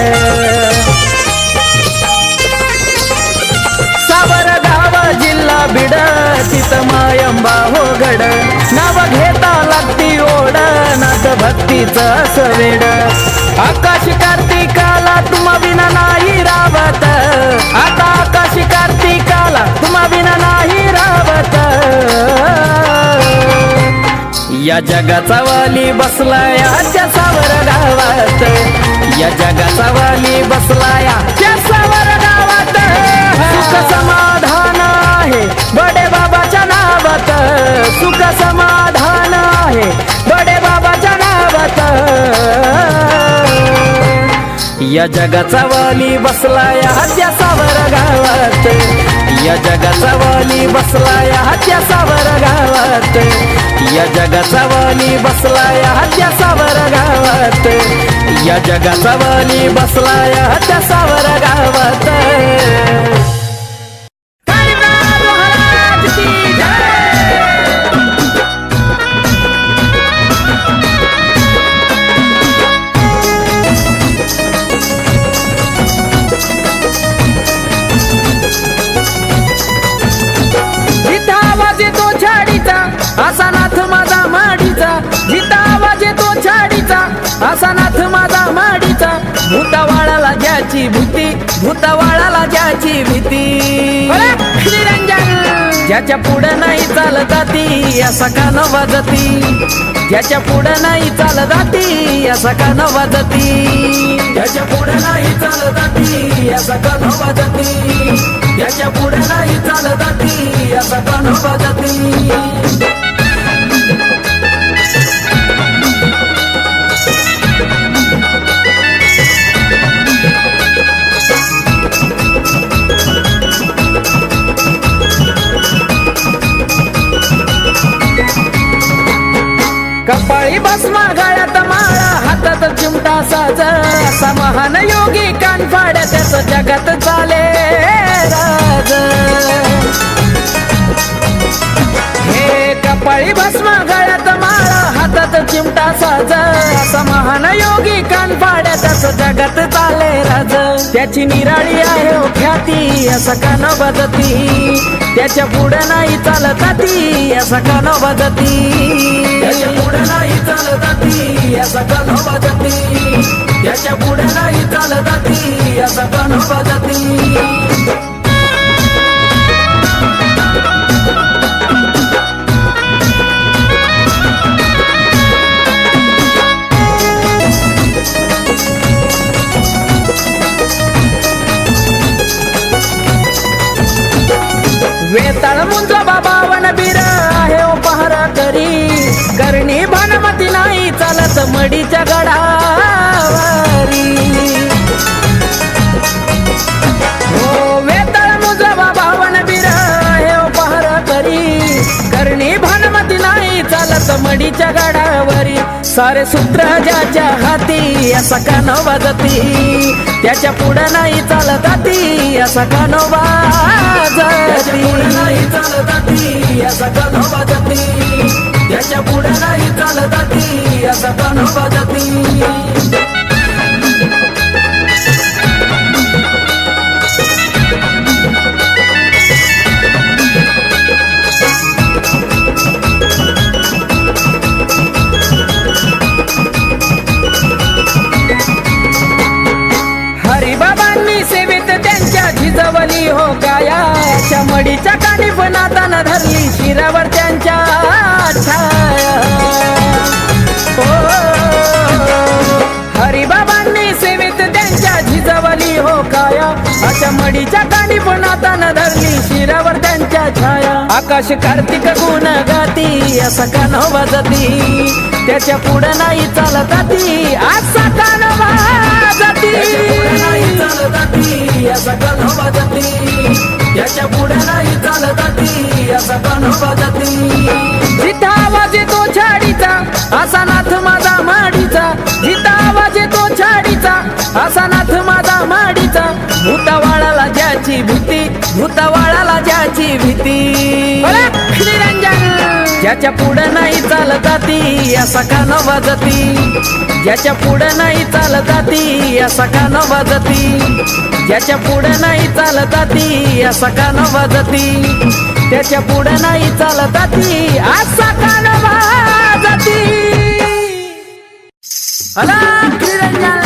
सावरगाव जिल्हा बीड तिथ मायंबा हो गड नाव घेता लागती ओढनात भक्तीचं असं वेड आकाशी कार्तिकाला तुम्हा विना नाही रावत आता आकाशी कार्तिकाला तुम्हा विना नाही रावत या जगाचा वाली बसलाया त्या सावर गावात या जगाचा वाली बसलाया त्या सावर गावात सुख समाधान आहे बडे बाबाच्या नावात सुख समाधान आहे बडे बाबाच्या नावात या जगाचा वाली बसलाया त्या सावर गावात या जगाचा वाली बसलाया त्या सावर गावात या जगाचा वाली बसलाया त्या सावर गावात या जगाचा वाली बसलाया त्या सावर गावात असा नाथ माझा माडीचा जिता आवाज येतो छाडीचा असा नाथ माझा माडीचा भूतावाळाला ज्याची भीती भूतावाळाला ज्याची भीती निरंजन ज्याच्या पुढं नाही चालत जाती असा का न वाजती ज्याच्या पुढं नाही चालत जाती असा का न वाजती ज्याच्या पुढं नाही चालत जाती असा का न वाजती ज्याच्या पुढं नाही चालत जाती असा का न वाजती कपाळी भस्मा गळ्यात माळा हातात चिमटा साज असा महान योगी कान फाड्या त्याच जगात चाले राज हे कपाळी भस्मा गळ्यात माळा हातात चिमटा साज असा महान योगी कान फाड्या त्याच जगात चाले राज त्याची निराळी आहे ओ ख्याती असं का न बदती त्याच्या पुढं नाही चालत ती असं का न बदती त्याच्या पुढं नाही चालत ती असं का न बदती त्याच्या पुढं नाही चालत ती असं का न बदती वेताळ मुंज बाबावन बीर आहे ओ पहारा करी करणी भानमती नाही चालत मडीच्या गडावारी हो वेताळ मुंज बाबावन बीर आहे ओ पहारा करी करणी भानमती नाही चालत मडीच्या गडावरी सारे सूत्र ज्याच्या हाती असा का न वाजती त्याच्या पुढं नाही चालत ती असा का न वाजती नाही चालत ती असा का न वाजती त्याच्या पुढं नाही चालत ती असा का न वाजती हरिबाबांनी सेवेत त्यांच्या झिजवली हो गायाच्या मडीच्या कानिफनातानं धरली शिरावर त्यांच्या छाया हरिबाबांनी सेवेत त्यांच्या झिजवली हो काया अशा मडीच्या कानिफनातानं धरली शिरावर त्यांच्या छाया आकाश कार्तिक गुण गाती असा का न वाजती त्याच्या पुढं नाही चालत ती असा का न वाजती नाही चालत ती असा का न वाजती त्याच्या पुढं नाही चालत ती असा का न वाजती जिथं आवाज येतो छाडीचा असा नाथ माझा माडीचा जिथं आवाज येतो छाडीचा असा नाथ माझा माडीचा भूतावाळाला ज्याची भीती भूतावाळाला ज्याची भीती निरंजन ज्याच्या पुढं नाही चालत ती असा कान वाजती, ज्याच्या पुढं नाही चालत ती असा कान वाजती, ज्याच्या पुढं नाही चालत ती असा कान वाजती, त्याच्या पुढं नाही चालत ती असा कान वाजती. अलग निरंजन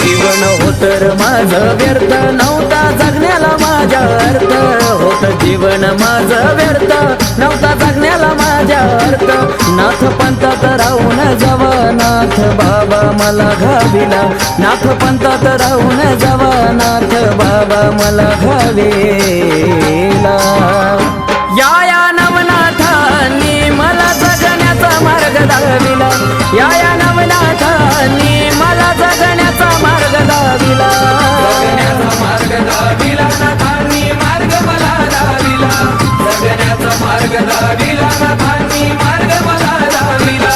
जीवन होतर माझं व्यर्थ नव्हता जगण्याला माझ्या अर्थ, होत जीवन माझं व्यर्थ नव्हता जगण्याला माझ्या अर्थ. नाथ पंथात राहून जावा नाथ बाबा मला घाविला, नाथ पंथात राहून जावा नाथ बाबा मला घाविला. या नवनाथांनी मला जगण्याचा मार्ग दाविला, या नवनाथांनी मला जगण्याचा मार्ग दाविला, जगण्याचा मार्ग दाविला नाथांनी मार्ग मला दाविला, जगण्याचा मार्ग दाविला नाथांनी मार्ग मला दाविला.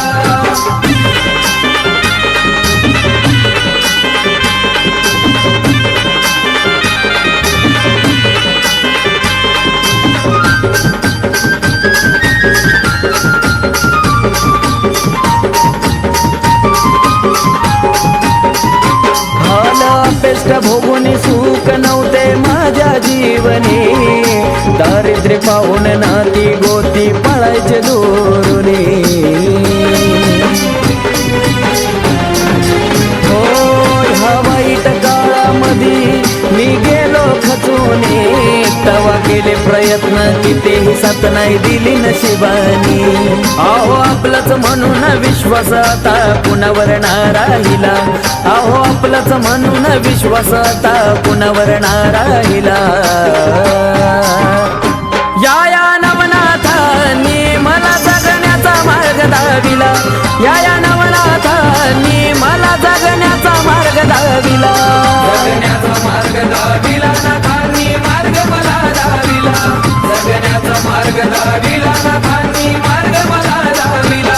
पेष्ट भोगून सुख नव्हते माझ्या जीवनी, दारिद्र्य पाहून नाती गोती पळायचे दूरुनी. हो ह्या वाईट काळामध्ये मी गेलो खचूने, तवा केले प्रयत्न कितीही साथ नाही दिली नशिबानी. अहो आपलंच म्हणून विश्वास आता कुणावर ना राहिला, अहो आपलंच म्हणून विश्वास आता कुणावर ना राहिला. या नवनाथांनी मला जगण्याचा मार्ग दाविला, या नवनाथांनी मला जगण्याचा मार्ग दाविला, जगण्याचा मार्ग दाविला नाथांनी मार्ग मला दाविला, जगण्याचा मार्ग दाविला नाथांनी मार्ग मला दाविला.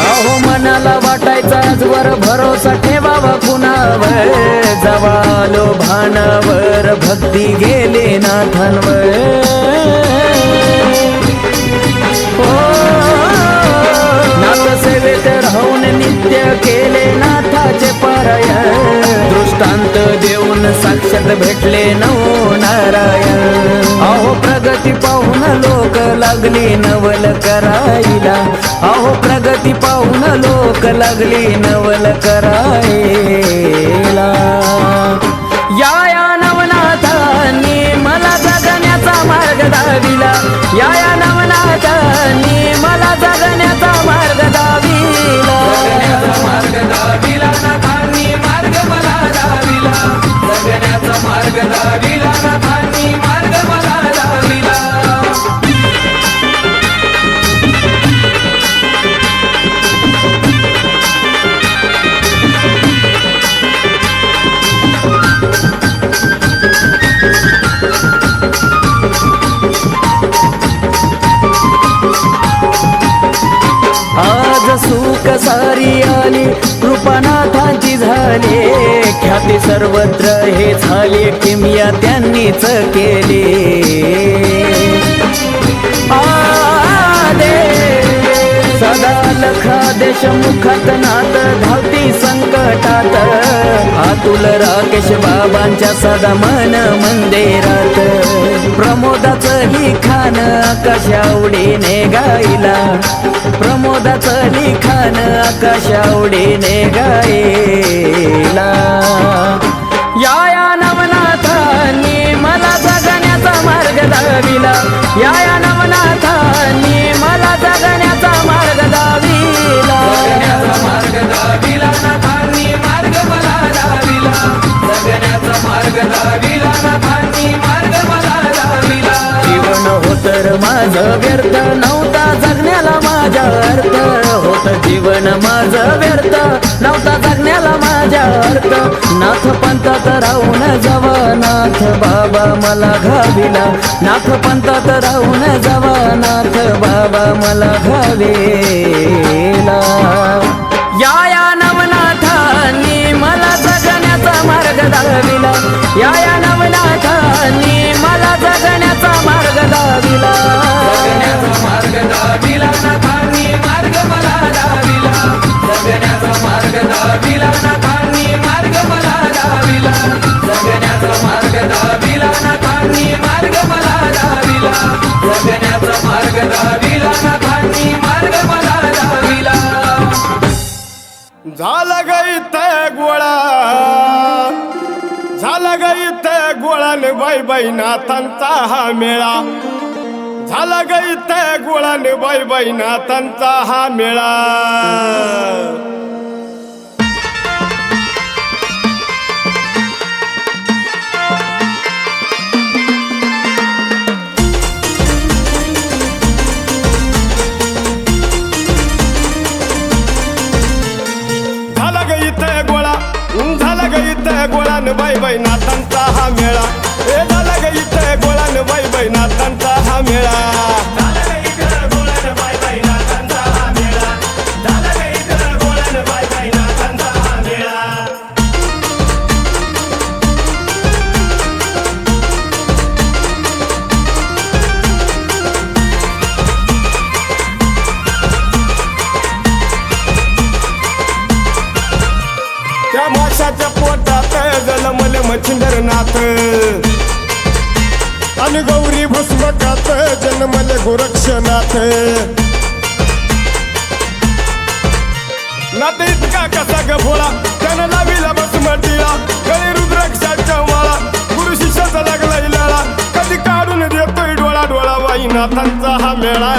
अहो मनाला वाटायचा आजवर भरोसा ठेवावा कुणावर, जवालो भानावर भक्ती गेले नाथांवर. नाथ सेवेत राहून नित्य केले नाथाचे पारायण, दृष्टांत देऊन साक्षात भेटले नवो नारायण. अहो प्रगती पाहून लोक लागली नवल करायला, अहो प्रगती पाहून लोक लागली नवल करायला. या नवनाथांनी मला जगण्याचा मार्ग दाविला, या नवनाथांनी मला जगण्याचा मार्ग दाविला, जगण्याचा मार्ग दाविला नाथांनी मार्ग मला दाविला, जगण्याचा मार्ग दाविला नाथांनी मार्ग मला दाविला. आज सुख सारी आली कृपानाथांची झाली, ख्याती सर्वत्र हे झाले किमया त्यांनीच केली. सदा लखा देशमुखात नाथ धावती संकटात, अतुल राकेश बाबांच्या सदा मन मंदिरात. प्रमोदाचं लिखाण आकाशावडीने गायला, प्रमोदाचं लिखाण आकाशावडीने गायला. या नवनाथांनी मला जगण्याचा मार्ग दाविला, या नवनाथांनी मला जगण्याचा मार्ग दाविला, जगण्याचा मार्ग दाविला नाथांनी मार्ग मला दाविला, जगण्याचा मार्ग दाविला. माझं व्यर्थ नव्हता जगण्याला माझ्या अर्थ नाथ पंथात राहून जावा नाथ बाबा मला घाविला नाथ पंथात राहून जावा नाथ बाबा मला घावेला या नवनाथांनी मला जगण्याचा मार्ग दाखविला या नवनाथांनी मला जगण्याचा मार्ग दाखविला जगण्याचा मार्ग दाखविला नाथांनी मार्ग मला दाखविला जगण्याचा मार्ग दाखविला नाथांनी मार्ग मला दाखविला जगण्याचा मार्ग दाखविला नाथांनी मार्ग मला दाखविला जगण्याचा मार्ग दाखविला नाथांनी मार्ग मला दाखविला झाला गई ते गोळा झाला गई ते गोळाने बाई बाई नाथांचा हा मेळा झाला गई ते गोळाने बाई बाई नाथांचा हा मेळा गोळान बाई बाई नाथांचा हा मेळा हे झाला ग इथे गोळान बाई बाई नाथांचा हा मेळा झाला ग इथे गोळान बाई बाई नाथांचा हा मेळा झाला ग इथे गोळान बाई बाई नाथांचा हा मेळा त्या माशाच्या पोटात जलमले मच्छिंद्रनाथ आणि गौरी भस्मकात जन्मले गोरक्षनाथ नाथ इतका कसा ग भोळा त्यानं लाविला भस्मटीला गळी रुद्राक्षाच्या माळा गुरु शिष्याचा लागला इलाळा कधी काढून देतोय डोळा डोळा बाई नाथांचा हा मेळा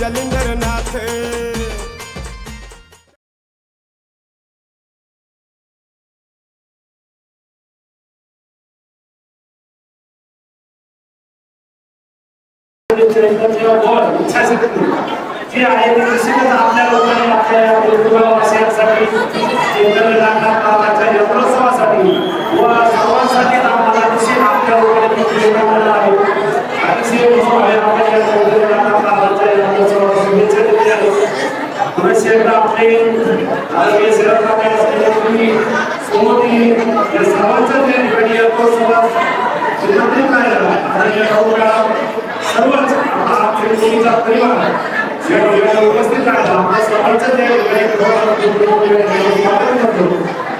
जलिंदरनाथ जे आहे ते निश्चितच आपल्या लोकांनी आपल्या वासियांसाठी उत्सवासाठी व सर्वांसाठी आम्हाला निश्चित आपल्या लोकांनी आहे अतिशय उत्सव आहे आपल्या आपले आरोग्य सेवा असलेले तुम्ही सोमोदी या सर्वांच्या ठिकाणी सर्वच आपल्या परिवार या ठिकाणी उपस्थित आहे आपल्या सर्वांच्या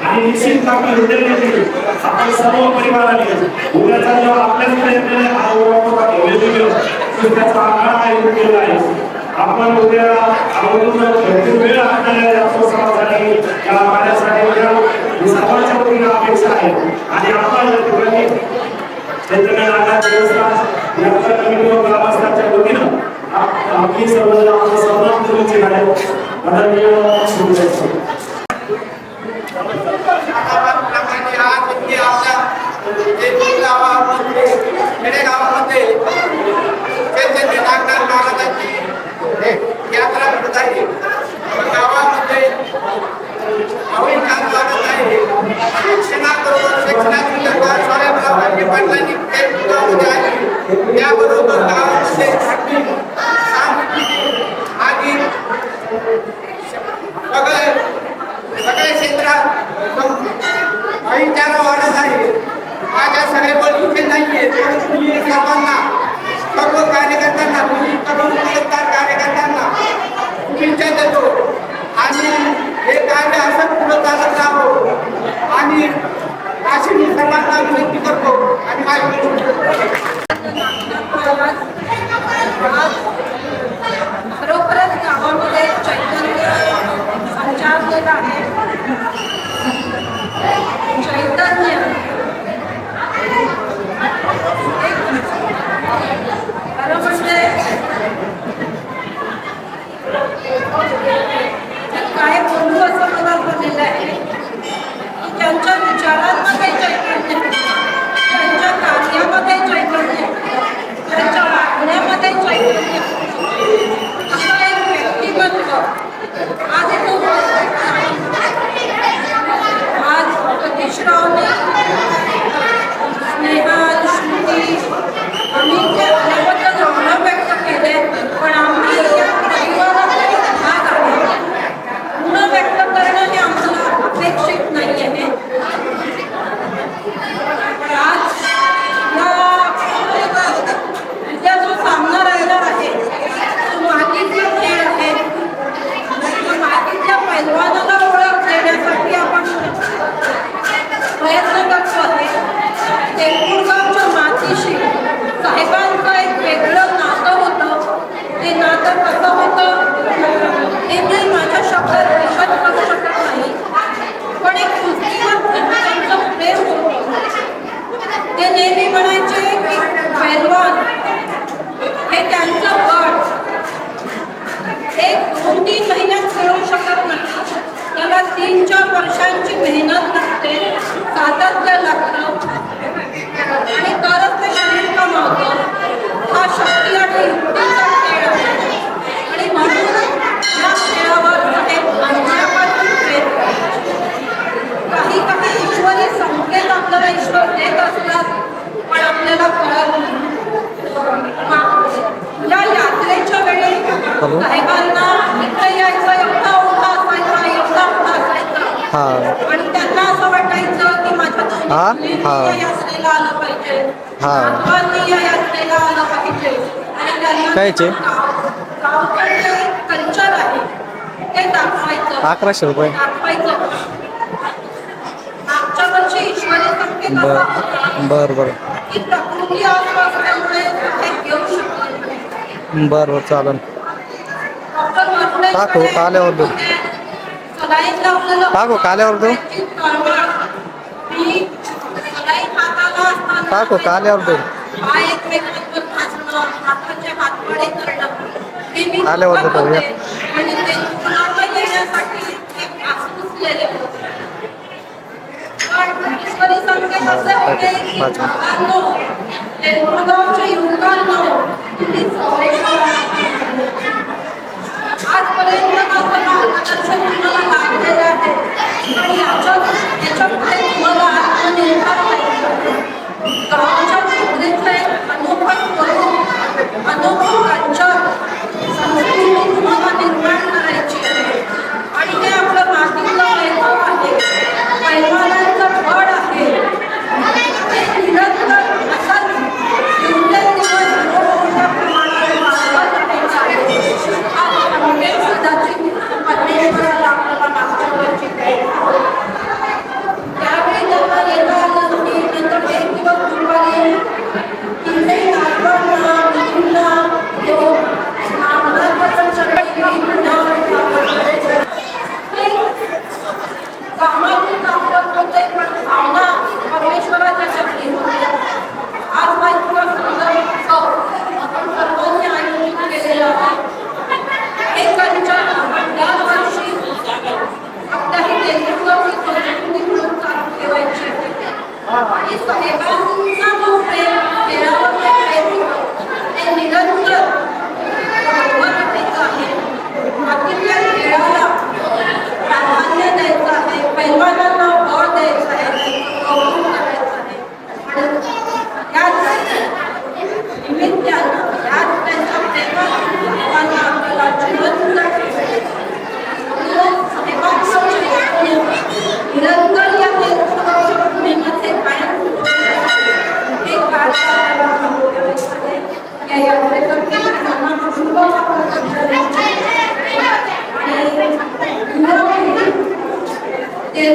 आणि निश्चित आपल्या हृदयाने आपण सर्व परिवाराने उद्याचा जेव्हा आपल्याकडे त्याचा आकार आयोजित केला आहे आपण उद्या वेळ आपल्याला समाजासाठी या माझ्यासाठी सर्वांच्या वतीने अपेक्षा आहे आणि आपण चैतन्य नागनाथ देवस्थान या कमिटी व ग्रामस्थांच्या वतीनं आपली सर्वांना तुमची गाड्या आदरणीय शुभेच्छा खेडेगावामध्ये चैतन्य नागनाथ महाराजांची यात्रा घडत आहे गावामध्ये नवीन काम लागत आहे शिक्षणाबरोबर शिक्षणाची स्वयंराव पाटलांनी त्याबरोबर गावामध्ये आणि सगळे क्षेत्रात भाईचारा वाढत आहे माझ्या सगळे बळीचे नाहीये सर्वांना सर्व कार्यकर्त्यांना पुरस्कार कार्यकर्त्यांना शुभेच्छा देतो आणि हे कार्य असं पुढे चालत राहावं आणि अशी मी सर्वांना विनंती करतो आणि खरोखरच गावामध्ये चैतन्य संचारलेलं आहे चैतन्य 3-4 वर्षांची मेहनत लागते, सातत्य लागतं आणि तरच ते शरीर कमावतं. हा शक्ती आणि युक्तीचा खेळ आहे आणि म्हणूनच या खेळावर एक अंशापासून प्रेम काही ईश्वरी संकेत आपल्याला ईश्वर देत असतात, पण आपल्याला कळत नाही. या यात्रेच्या वेळी साहेबांना इकडे यायचं, एवढा ओढा असायचा, एवढा ओढा असायचा आणि त्यांना असं वाटायचं की माझ्या दोन्ही मुलींनी या यात्रेला आलं पाहिजे, नातवांनी या यात्रेला आलं पाहिजे आणि त्यांना गावचं जे कल्चर आहे ते दाखवायचं. 1100 रुपये दाखवायचं. मागच्या वर्षी ईश्वरी संकेत असा होता बरं की प्रकृती असल्यामुळे हे घेऊ शकत नाही. बरं चालेल. डॉक्टर मारुडेंकडे टाकू, काल्यावर देऊ. सलाईन लावलेलं टाकू, काल्यावर देऊ. त्याची तळमळ, ही सलाईन हाताला असताना टाकू, काल्यावर देऊ. पाय एकमेकांवर भाजणं, हाताचे हातवाडे करणं, हे मी काल्यावर देतो, बघत या. होते. म्हणजे ते रुग्णालयात येण्यासाठी ते आसुसलेले होते. पण ईश्वरी संकेत असे होते की मुलांनो, देऊळगावच्या युवकांनो, तुम्ही संरक्षण आजपर्यंत माझं मार्गदर्शन तुम्हाला लाभलेलं आहे आणि याच्यापुढे तुम्हाला आत्मनिर्भर व्हायचं आहे. गावाच्या चित्रेचं एक अनोखं स्वरूप, अनोखं कल्चर, संस्कृती तुम्हाला निर्माण करायची आहे आणि हे आपलं मातीतलं वैभव आहे, पैलवानांचं बळ आहे. हे निरंतर असंच दिवसेंदिवस मोठ्या प्रमाणात वाढत राहायचं आहे. हा संकेत कदाचित परमेश्वराला आपल्याला मागच्या वर्षी द्यायचा. त्यावेळी त्यांना येता आलं नाही. नंतर एक दिवस दुपारी तिथे नातवांना, मुलींना घेऊन नामनाथाच्या वेळी कामातून आपलं होते, पण भावना परमेश्वराच्या चरणी होते. आज हा इतका सुंदर उत्सव आपण सर्वांनी आयोजित केलेला आहे. हे कल्चर आपण दरवर्षी आपल्या ही देशभक्ती संस्कृती म्हणून चालू ठेवायची आहे. आणि साहेबांचा जो प्रेम, खेळावर जे प्रेम होतं, ते निरंतर वाढवत आहे. बाकीच्या खेळाला प्राधान्य द्यायचं आहे, पैलवानांना बळ द्यायचं आहे, कौतुक करायचं आहे. आणि याच निमित्तानं, याच त्यांच्या प्रेमातून साहेबांना आपल्याला जिवंत ठेवायचं. म्हणून साहेबांचं चैतन्य निरंतर या देशभक्तीच्या भूमीमध्ये कायम हे कार्य आपल्याला चालू ठेवायचं आहे. या यात्रेकरता सर्वांना शुभकामना. आणि